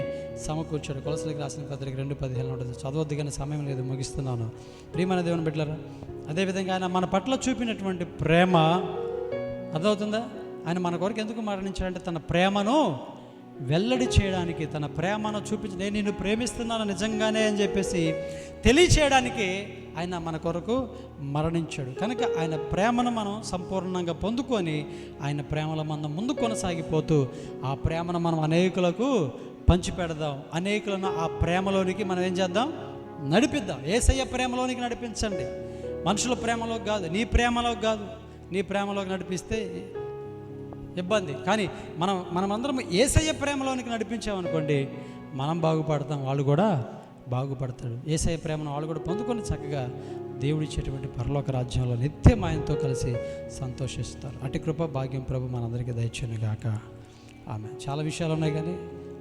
సమకూర్చాడు. కొలసలకు రాసిన పత్రిక 2:15 ఉంటుంది. చదవద్దు కానీ సమయం లేదు, ముగిస్తున్నాను. ప్రియమైన దేవుని బిడ్డలారా, అదేవిధంగా ఆయన మన పట్ల చూపినటువంటి ప్రేమ అర్థమవుతుందా? ఆయన మన కొరకు ఎందుకు మరణించాడంటే తన ప్రేమను వెల్లడి చేయడానికి, తన ప్రేమను చూపించి నేను నిన్ను ప్రేమిస్తున్నాను నిజంగానే అని చెప్పేసి తెలియచేయడానికి ఆయన మన కొరకు మరణించాడు. కనుక ఆయన ప్రేమను మనం సంపూర్ణంగా పొందుకొని ఆయన ప్రేమలో మనం ముందు కొనసాగిపోతూ ఆ ప్రేమను మనం అనేకులకు పంచిపెడదాం. అనేకులను ఆ ప్రేమలోనికి మనం ఏం చేద్దాం? నడిపిద్దాం. యేసయ్య ప్రేమలోనికి నడిపించండి, మనుషుల ప్రేమలోకి కాదు, నీ ప్రేమలోకి కాదు. నీ ప్రేమలోకి నడిపిస్తే ఇబ్బంది, కానీ మనమందరం యేసయ్య ప్రేమలోనికి నడిపించామనుకోండి, మనం బాగుపడతాం, వాళ్ళు కూడా బాగుపడతాడు. యేసయ్య ప్రేమను వాళ్ళు కూడా పొందుకొని చక్కగా దేవుడిచ్చేటువంటి పరలోక రాజ్యంలో నిత్యం ఆయనతో కలిసి సంతోషిస్తారు. అటు కృప భాగ్యం ప్రభు మనందరికీ దయచేయును గాక. ఆమె చాలా విషయాలు ఉన్నాయి కానీ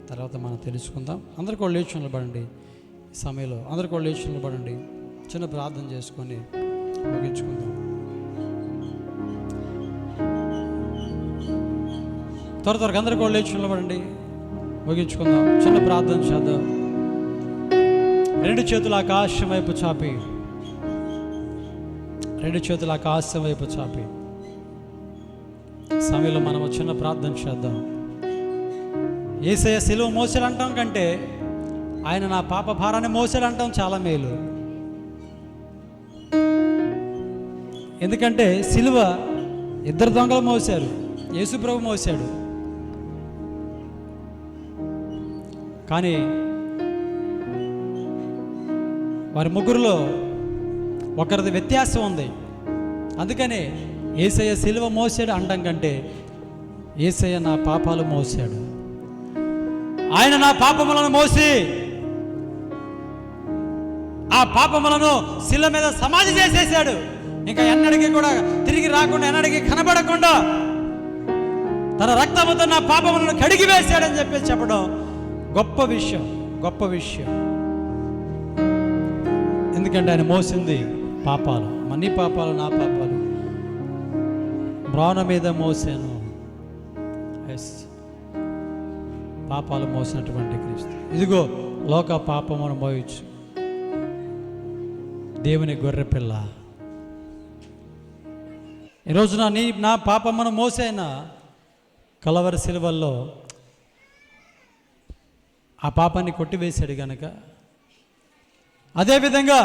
తర్వాత మనం తెలుసుకుందాం. అందరికీ వాళ్ళు లేచి నిలబడండి. ఈ సమయంలో అందరికీ వాళ్ళు లేచి నిలబడండి. చిన్న ప్రార్థన చేసుకొని ముగించుకుందాం. త్వరగా అందరికీ వాళ్ళు లేచి నిలబడండి, ముగించుకుందాం. చిన్న ప్రార్థన చేద్దాం. రెండు చేతుల ఆకాశం వైపు చాపి, రెండు చేతుల ఆకాశం వైపు చాపి సమయంలో మనం చిన్న ప్రార్థన చేద్దాం. యేసయ్య సిలువ మోసాడు అంటాం కంటే ఆయన నా పాప భారాన్ని మోసాడు అంటాం చాలా మేలు. ఎందుకంటే సిలువ ఇద్దరు దొంగలు మోసారు, యేసు ప్రభు మోసాడు. కానీ వారి ముగ్గురులో ఒకరిది వ్యత్యాసం ఉంది. అందుకనే యేసయ్య సిలువ మోసాడు అండం కంటే యేసయ్య నా పాపాలు మోసాడు. ఆయన నా పాపములను మోసి ఆ పాపములను శిల మీద సమాధి చేసేసాడు. ఇంకా ఎన్నడికి కూడా తిరిగి రాకుండా, ఎన్నడికి కనబడకుండా తన రక్తముతో నా పాపములను కడిగి వేశాడని చెప్పేసి చెప్పడం గొప్ప విషయం, గొప్ప విషయం. ఎందుకంటే ఆయన మోసింది పాపాలు, నీ పాపాలు నా పాపాలు మ్రాన మీద మోసాను. పాపాలు మోసినటువంటి క్రీస్తు ఇదిగో లోక పాపమును మోయచ్చు. దేవుని గొర్రె పిల్ల ఈరోజున నా పాపమును మోసైన కలవరి సిలువల్లో ఆ పాపాన్ని కొట్టివేశాడు గనక, అదేవిధంగా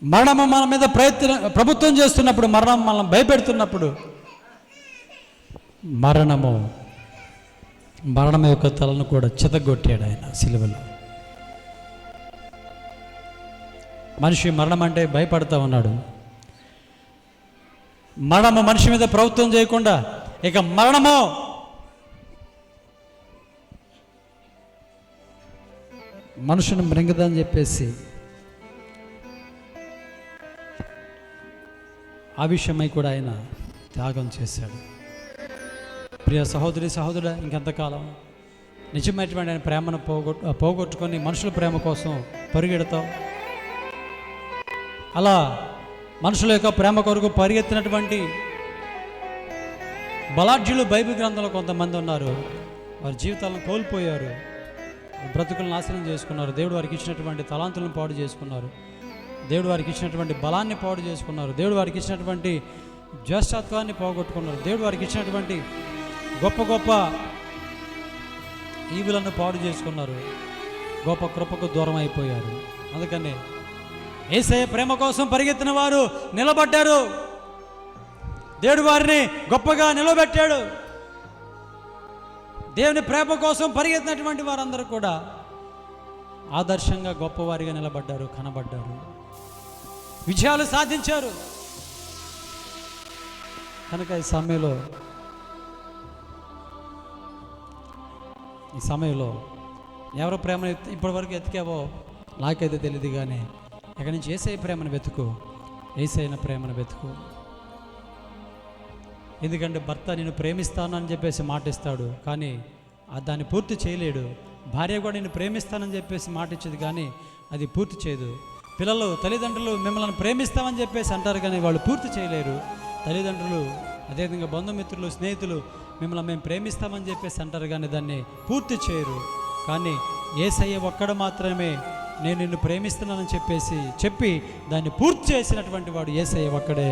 మరణము మన మీద ప్రభుత్వం చేస్తున్నప్పుడు, మరణం మనం భయపెడుతున్నప్పుడు, మరణం యొక్క తలను కూడా చితగొట్టాడు ఆయన సిలువలో. మనిషి మరణం అంటే భయపడతా ఉన్నాడు. మరణము మనిషి మీద ప్రభుత్వం చేయకుండా ఇక మరణము మనుషుని మృంగదని చెప్పేసి ఆ విషయమై కూడా ఆయన త్యాగం చేశాడు. ప్రియ సహోదరి సహోదరుడు, ఇంకెంతకాలం నిజమైనటువంటి ఆయన ప్రేమను పోగొట్టుకొని మనుషుల ప్రేమ కోసం పరిగెడతావు? అలా మనుషుల యొక్క ప్రేమ కొరకు పరిగెత్తినటువంటి బలాఢ్యులు బైబిల్ గ్రంథంలో కొంతమంది ఉన్నారు. వారి జీవితాలను కోల్పోయారు, బ్రతుకులను నాశనం చేసుకున్నారు. దేవుడు వారికి ఇచ్చినటువంటి తలాంతులను పాడు చేసుకున్నారు. దేవుడు వారికి ఇచ్చినటువంటి బలాన్ని పాడు చేసుకున్నారు. దేవుడు వారికి ఇచ్చినటువంటి జ్యేష్ఠత్వాన్ని పోగొట్టుకున్నారు. దేవుడు వారికి ఇచ్చినటువంటి గొప్ప గొప్ప ఈవులను పాడు చేసుకున్నారు. గొప్ప కృపకు దూరం అయిపోయారు. అందుకనే యేసయ్య ప్రేమ కోసం పరిగెత్తిన వారు నిలబడ్డారు. దేవుడు వారిని గొప్పగా నిలబెట్టాడు. దేవుని ప్రేమ కోసం పరిగెత్తినటువంటి వారందరూ కూడా ఆదర్శంగా గొప్పవారిగా నిలబడ్డారు, కనబడ్డారు, విజయాలు సాధించారు. కనుక ఈ సమయంలో ఎవరు ప్రేమను ఇప్పటివరకు ఎతికావో నాకైతే తెలియదు, కానీ ఎక్కడి నుంచి యేసయ్య ప్రేమను వెతుకు, యేసయ్యన ప్రేమను వెతుకు. ఎందుకంటే భర్త నేను ప్రేమిస్తాను అని చెప్పేసి మాటిస్తాడు, కానీ దాన్ని పూర్తి చేయలేడు. భార్య కూడా నేను ప్రేమిస్తానని చెప్పేసి మాట ఇచ్చేది కానీ అది పూర్తి చేయదు. పిల్లలు తల్లిదండ్రులు మిమ్మల్ని ప్రేమిస్తామని చెప్పేసి అంటారు కానీ వాళ్ళు పూర్తి చేయలేరు. తల్లిదండ్రులు అదేవిధంగా బంధుమిత్రులు స్నేహితులు మిమ్మల్ని మేము ప్రేమిస్తామని చెప్పేసి అంటారు కానీ దాన్ని పూర్తి చేయరు. కానీ యేసయ్య ఒక్కడు మాత్రమే నేను నిన్ను ప్రేమిస్తున్నానని చెప్పి దాన్ని పూర్తి చేసినటువంటి వాడు యేసయ్య ఒక్కడే.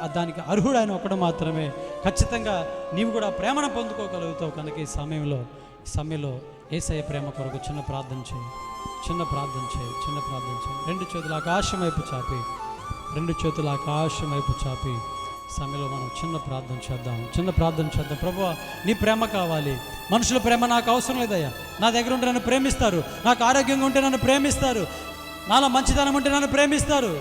దానికి అర్హుడు ఆయన ఒక్కడు మాత్రమే. ఖచ్చితంగా నీవు కూడా ప్రేమను పొందుకోగలుగుతావు. కనుక ఈ సమయంలో యేసయ్య ప్రేమ కొరకు చిన్న ప్రార్థన చేయి. రెండు చేతుల ఆకాశం వైపు చాపి సమయంలో మనం చిన్న ప్రార్థన చేద్దాం. ప్రభువా, నీ ప్రేమ కావాలి. మనుషుల ప్రేమ నాకు అవసరం లేదయ్యా. నా దగ్గర ఉంటే నన్ను ప్రేమిస్తారు, నాకు ఆరోగ్యంగా ఉంటే నన్ను ప్రేమిస్తారు, నాలో మంచిదనం ఉంటే నన్ను ప్రేమిస్తారు.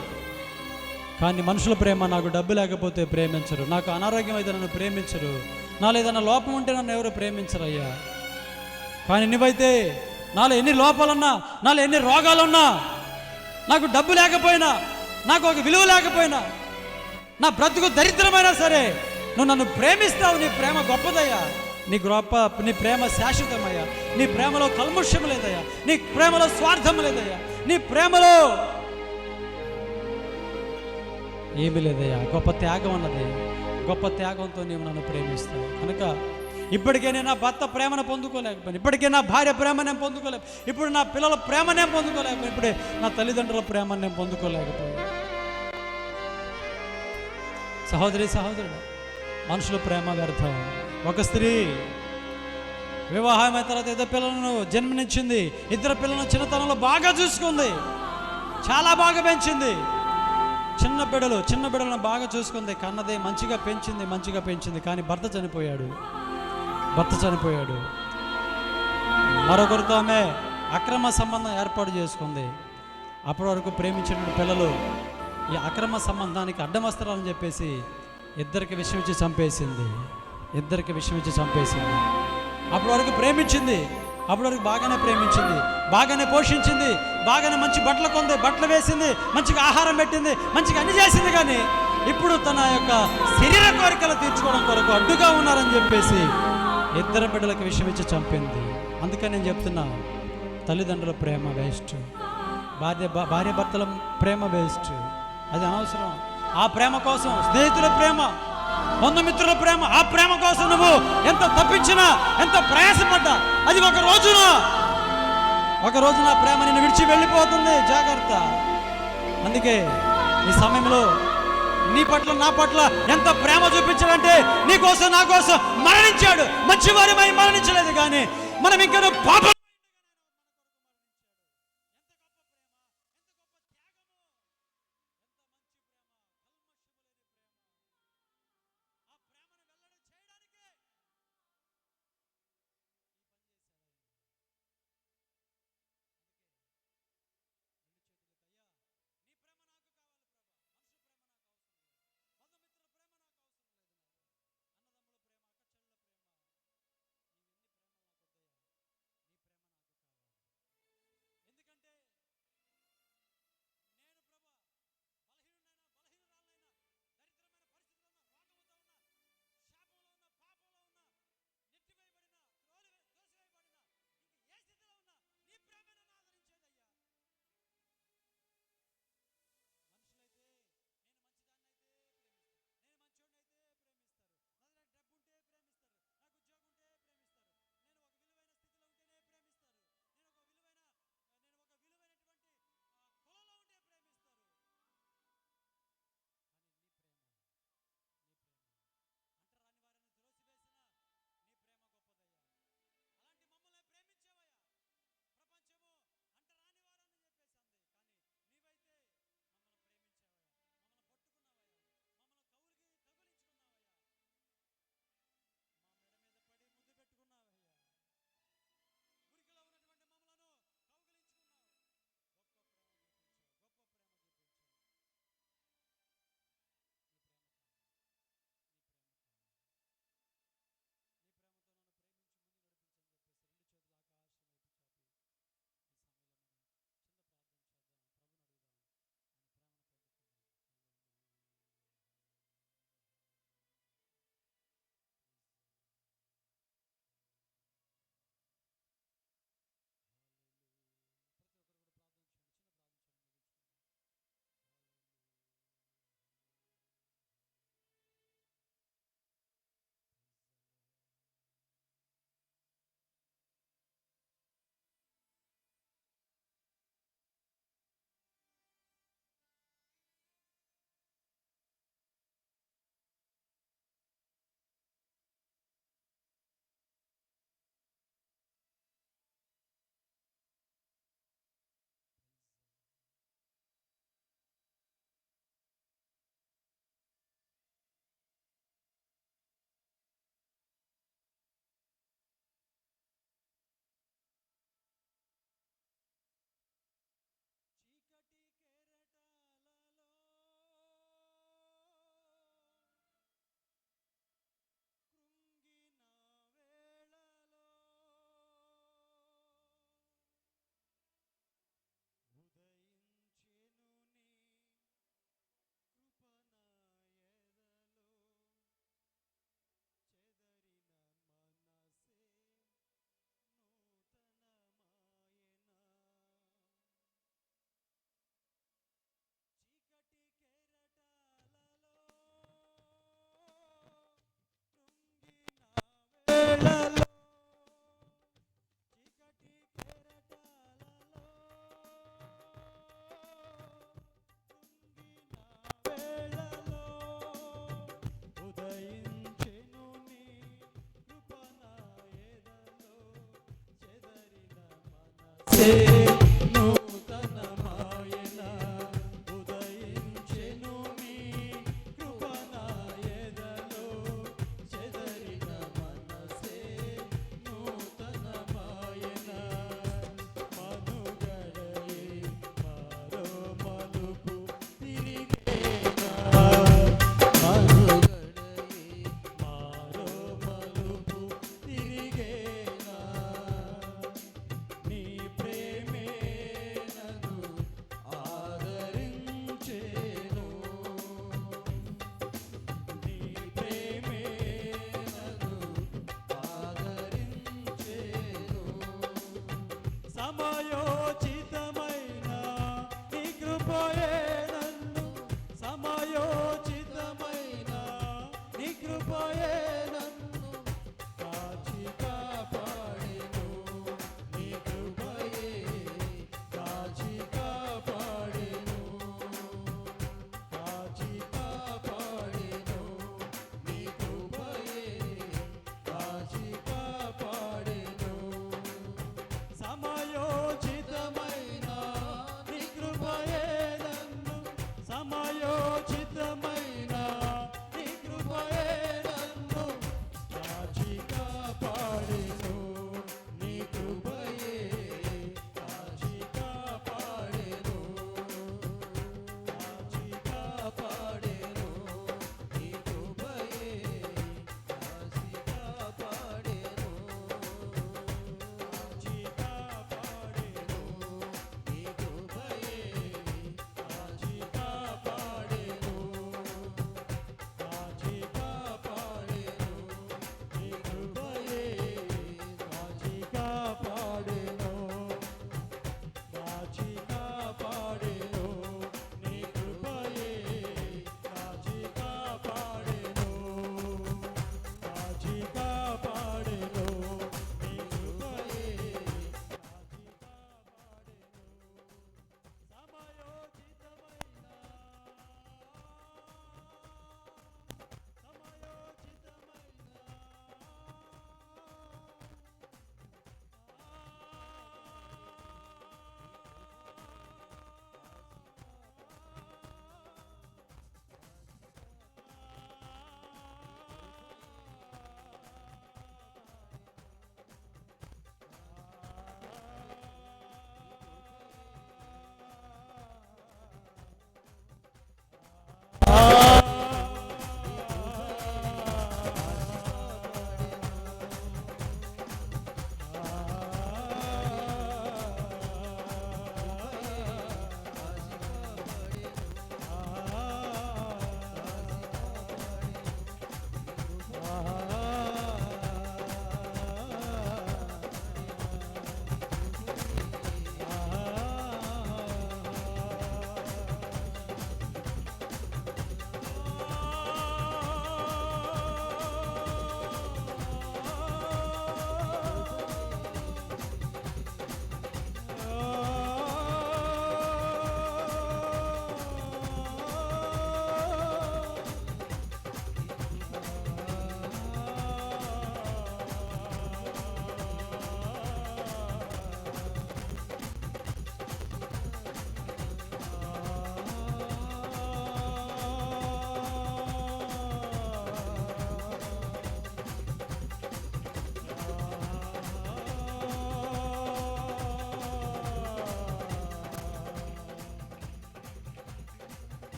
కానీ మనుషుల ప్రేమ నాకు డబ్బు లేకపోతే ప్రేమించరు, నాకు అనారోగ్యం అయితే నన్ను ప్రేమించరు, నాలో ఏదైనా లోపం ఉంటే నన్ను ఎవరు ప్రేమించరయ్యా. కానీ నువ్వైతే నాలో ఎన్ని లోపాలున్నా, నాలో ఎన్ని రోగాలున్నా, నాకు డబ్బు లేకపోయినా, నాకు ఒక విలువ లేకపోయినా, నా బ్రతుకు దరిద్రమైనా సరే నువ్వు నన్ను ప్రేమిస్తావు. నీ ప్రేమ గొప్పదయ్యా. నీ ప్రేమ శాశ్వతమయ్యా. నీ ప్రేమలో కల్ముష్యం లేదయ్యా. నీ ప్రేమలో స్వార్థం లేదయ్యా. నీ ప్రేమలో ఏమీ లేదయ్యా. గొప్ప త్యాగం అన్నది. గొప్ప త్యాగంతో నీవు నన్ను ప్రేమిస్తావు. కనుక ఇప్పటికే నేను నా భర్త ప్రేమను పొందుకోలేకపోయాను, ఇప్పటికే నా భార్య ప్రేమ నేను పొందుకోలేకపోయాను, ఇప్పుడు నా పిల్లల ప్రేమ నేను పొందుకోలేకపోయాను, ఇప్పుడే నా తల్లిదండ్రుల ప్రేమ నేను పొందుకోలేకపోయాను. సహోదరుడు, మనుషుల ప్రేమ వ్యర్థం. ఒక స్త్రీ వివాహమైన తర్వాత ఇద్దరు పిల్లలను జన్మనిచ్చింది. ఇద్దరు పిల్లలను చిన్నతనంలో బాగా చూసుకుంది, చాలా బాగా పెంచింది. చిన్న బిడ్డలను బాగా చూసుకుంది, కన్నదే, మంచిగా పెంచింది. కానీ భర్త చనిపోయాడు. మరొకరితో ఆమె అక్రమ సంబంధం ఏర్పాటు చేసుకుంది. అప్పటి వరకు ప్రేమించిన పిల్లలు ఈ అక్రమ సంబంధానికి అడ్డం వస్తారని చెప్పేసి ఇద్దరికి విషం ఇచ్చి చంపేసింది. అప్పటి వరకు ప్రేమించింది, అప్పటి వరకు బాగానే ప్రేమించింది, బాగానే పోషించింది, బాగానే మంచి బట్టలు కొంది, బట్టలు వేసింది, మంచిగా ఆహారం పెట్టింది, మంచిగా అన్ని చేసింది. కానీ ఇప్పుడు తన యొక్క శరీర కోరికలు తీర్చుకోవడం కొరకు అడ్డుగా ఉన్నారని చెప్పేసి ఇద్దరు బిడ్డలకు విషం ఇచ్చి చంపింది. అందుకని నేను చెప్తున్నా, తల్లిదండ్రుల ప్రేమ వేస్ట్, భార్య భర్తల ప్రేమ వేస్ట్, అది అనవసరం. ఆ ప్రేమ కోసం స్నేహితుల ప్రేమ, బంధుమిత్రుల ప్రేమ, ఆ ప్రేమ కోసం నువ్వు ఎంత తప్పించినా, ఎంత ప్రయాసపడ్డా, అది ఒక రోజున ప్రేమ నిన్ను విడిచి వెళ్ళిపోతుంది. జాగ్రత్త. అందుకే ఈ సమయంలో నీ పట్ల నా పట్ల ఎంత ప్రేమ చూపించాడంటే, నీ కోసం నా కోసం మరణించాడు. మంచివారిమై మరణించలేదు కానీ మనం ఇంకా పాప మనసే నూతనమాయన ఉదయించెను మీ కృప నా ఎదలో చెదరిన మనసే నూతనమాయన మనుగడయే మరో మలుపు తిరిగేనా మనుగడయే మరో మలుపు తిరిగేనా నీ ప్రేమే నన్ను ఆదరించెను నీ ప్రేమే నన్ను ఆదరించెను సమయోచితమైన నీ కృపయే నన్ను సమయోచితమైన నీ కృపయే నన్ను కాచి కాపాడెను నీ కృపయే కాచి కాపాడెను కాచి కాపాడెను నీ కృపయే కాచి కాపాడెను సమయోచితమైన నీ కృపయే నన్ను సమయోచితమైన నీ కృపయే నన్ను కాచి కాపాడెను నీ కృపయే కాచి కాపాడెను కాచి కాపాడెను నీ కృపయే కాచి కాపాడెను కాచి కాపాడెను నీ కృపయే కాచి కాపాడెను కాచి కాపాడెను నీ కృపయే కాచి కాపాడెను కాచి కాపాడెను నీ కృపయే కాచి కాపాడెను కాచి కాపాడెను నీ కృపయే కాచి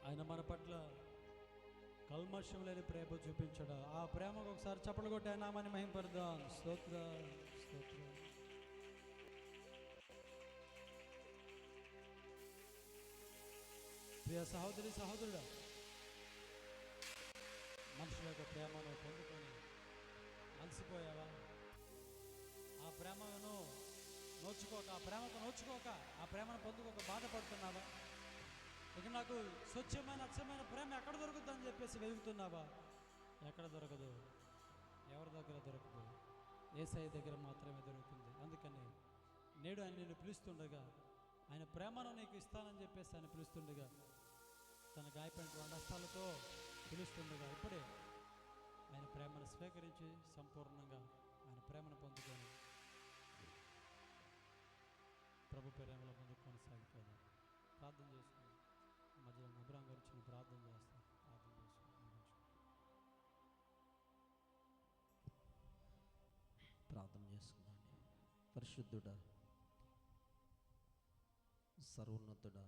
ఆయన మన పట్ల కల్మషం లేని ప్రేమ చూపించడం. ఆ ప్రేమకు ఒకసారి చప్పట్లు కొట్టి ఆయన నామాన్ని మహింపరుద్దాం. స్తోత్ర స్తోత్ర. ప్రియ సహోదరి సహోదరుడా, మనుషుల యొక్క ప్రేమను పొందుకొని అలసిపోయావా? ఆ ప్రేమను నోచుకోక, ఆ ప్రేమకు నోచుకోక, ఆ ప్రేమను పొందుకోక బాధపడుతున్నావా? ఇక నాకు స్వచ్ఛమైన అచ్చమైన ప్రేమ ఎక్కడ దొరుకుతుందని చెప్పేసి వెతుకుతున్నావా? ఎక్కడ దొరకదు, ఎవరి దగ్గర దొరకదు, యేసయ్య దగ్గర మాత్రమే దొరుకుతుంది. అందుకని నేడు ఆయన నిన్ను పిలుస్తుండగా ఆయన ప్రేమను నీకు ఇస్తానని చెప్పేసి ఆయన పిలుస్తుండగా, తన గాయపడిన హస్తాలతో పిలుస్తుండగా ఇప్పుడే ఆయన ప్రేమను స్వీకరించి సంపూర్ణంగా ఆయన ప్రేమను పొందుకొని ప్రభు ప్రేమలో ముందుకు కొనసాగిపోదాం. ప్రార్థన చేసుకుని మధ్యలో అబ్రాం గారు చిన్న ప్రార్థన చేస్తాం. ప్రార్థన చేసుకుని ప్రార్థన చేసుకుందాం. పరిశుద్ధుడా, సర్వోన్నతుడా,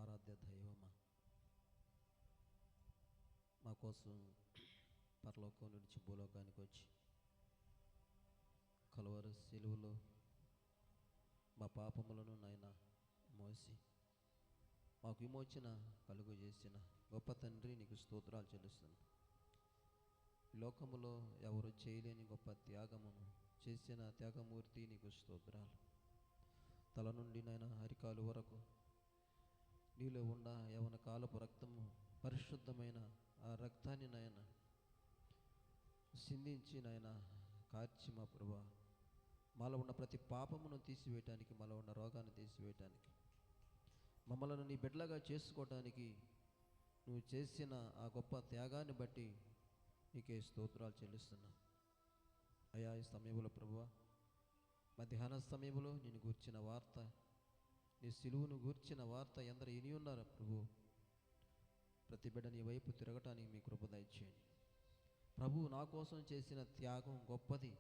ఆరాధ్య దైవమా, మా కోసం పరలోకం నుంచి భూలోకానికి వచ్చి కలువరి శిలువలో మా పాపములను నాయన మోసి మాకు విమోచన కలుగు చేసిన గొప్ప తండ్రి, నీకు స్తోత్రాలు చెల్లిస్తున్నాను. లోకములో ఎవరు చేయలేని గొప్ప త్యాగమును చేసిన త్యాగమూర్తి, నీకు స్తోత్రాలు. తల నుండి నాయన అరికాలు వరకు నీలో ఉన్న యవన కాలపు రక్తము, పరిశుద్ధమైన ఆ రక్తాన్ని నాయన సిందించి నాయన కార్చి మా ప్రభువా, మాలో ఉన్న ప్రతి పాపమును తీసివేయటానికి, మాలో ఉన్న రోగాన్ని తీసివేయటానికి, మమ్మల్ని నీ బిడ్డలాగా చేసుకోవటానికి నువ్వు చేసిన ఆ గొప్ప త్యాగాన్ని బట్టి నీకే స్తోత్రాలు చెల్లిస్తున్నా. అయా, ఈ సమయంలో ప్రభువా, మధ్యాహ్న సమయంలో నేను గూర్చిన వార్త, నీ సిలువును గూర్చిన వార్త ఎందరు విని ఉన్నారా ప్రభు? ప్రతి బిడ్డ నీ వైపు తిరగటానికి మీ కృప దయచేయండి ప్రభు. నా కోసం చేసిన త్యాగం గొప్పది.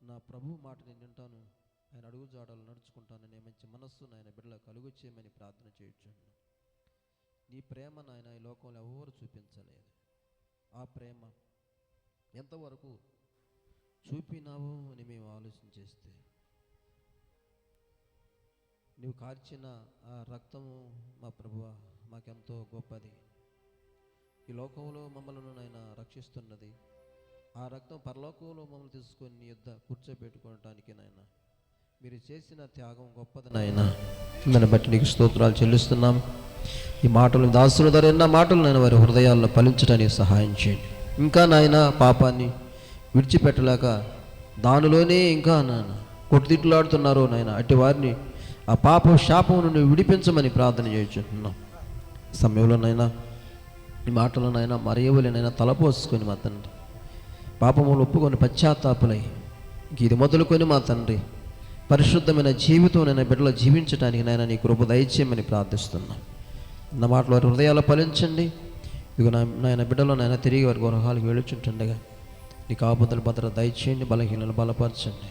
నా ప్రభు మాట నేను వింటాను, ఆయన అడుగు జాడలు నడుచుకుంటాననే మంచి మనస్సు నాయన బిడ్డల కలుగు చేయమని ప్రార్థన చేయుచున్నాను. నీ ప్రేమ నాయన ఈ లోకంలో ఎవరు చూపించలేదు. ఆ ప్రేమ ఎంతవరకు చూపినావు అని మేము ఆలోచన చేస్తే, నువ్వు కార్చిన ఆ రక్తము మా ప్రభువా మాకెంతో గొప్పది. ఈ లోకంలో మమ్మల్ని నాయన రక్షిస్తున్నది. ఆ రక్తం పరలోకంలో మమ్మల్ని తీసుకొని నీ యుద్ధ కూర్చోబెట్టుకోవటానికి నాయన మీరు చేసిన త్యాగం గొప్పది నాయన. దాన్ని బట్టి నీకు స్తోత్రాలు చెల్లిస్తున్నాం. ఈ మాటలు దాసుల ద్వారా ఎన్న మాటలు నాయన వారి హృదయాల్లో ఫలించడానికి సహాయం చేయండి. ఇంకా నాయన పాపాన్ని విడిచిపెట్టలేక దానిలోనే ఇంకా నాయన కొట్టుదిట్లాడుతున్నారు నాయన, అట్టి వారిని ఆ పాప శాపం నుండి విడిపించమని ప్రార్థన చేయించున్నాం. సమయంలోనైనా ఈ మాటలనైనా మరేవులనైనా తలపోసుకొని మా తండ్రి, పాపములు ఒప్పుకొని పశ్చాత్తాపులై ఇది మొదలుకొని మా తండ్రి పరిశుద్ధమైన జీవితం నైనా బిడ్డలో జీవించడానికి నాయన నీ కృప దయచేయమని ప్రార్థిస్తున్నాం. నా మాటలు వారి హృదయాలు ఫలించండి. ఇక నాయన బిడ్డలో నాయన తిరిగి వారి గృహాలకు వెళ్ళుచుంటుండగా నీ కాపుదల భద్రత దయచేయండి. బలహీనలను బలపరచండి,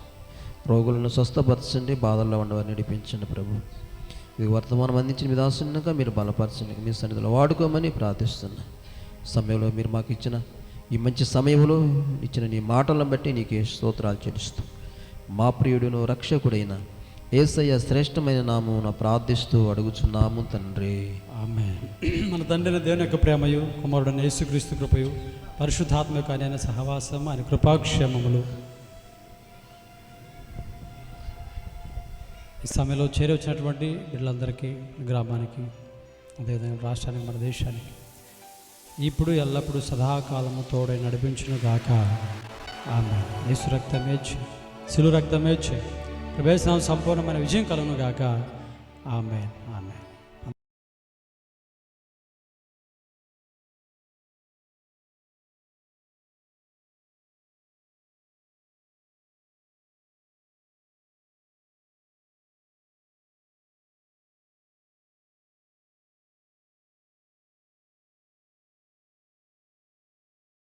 రోగులను స్వస్థపరచండి, బాధల్లో ఉండవారిని నడిపించండి ప్రభు. ఇది వర్తమానం అందించిన మీ దాసునిగా మీరు బలపరచండి, మీ సన్నిధిలో వాడుకోమని ప్రార్థిస్తున్నా. సమయంలో మీరు మాకు ఇచ్చిన ఈ మంచి సమయంలో ఇచ్చిన నీ మాటలను బట్టి నీకే స్తోత్రాలు చెల్లిస్తాం. మా ప్రియుడును రక్షకుడైన యేసయ్య శ్రేష్టమైన నామమున ప్రార్థిస్తూ అడుగుచున్నాము తండ్రి, ఆమేన్. మన తండ్రి దేవుని యొక్క ప్రేమయు, కుమారుడైన యేసుక్రీస్తు కృపయు, పరిశుద్ధాత్మ యొక్క ఆయన సహవాసం, ఆయన కృపాక్షేమములు ఈ సమయంలో చేరి వచ్చినటువంటి బిడ్డలందరికీ, గ్రామానికి, అదేవిధంగా రాష్ట్రానికి, మన దేశానికి ఇప్పుడు ఎల్లప్పుడూ సదాకాలము తోడై నడిపించును గాక. ఆమేన్. యేసు రక్తమే, శిలువ రక్తమే, ప్రవేశం సంపూర్ణమైన విజయం కలుగును గాక. ఆమేన్. ఆమేన్.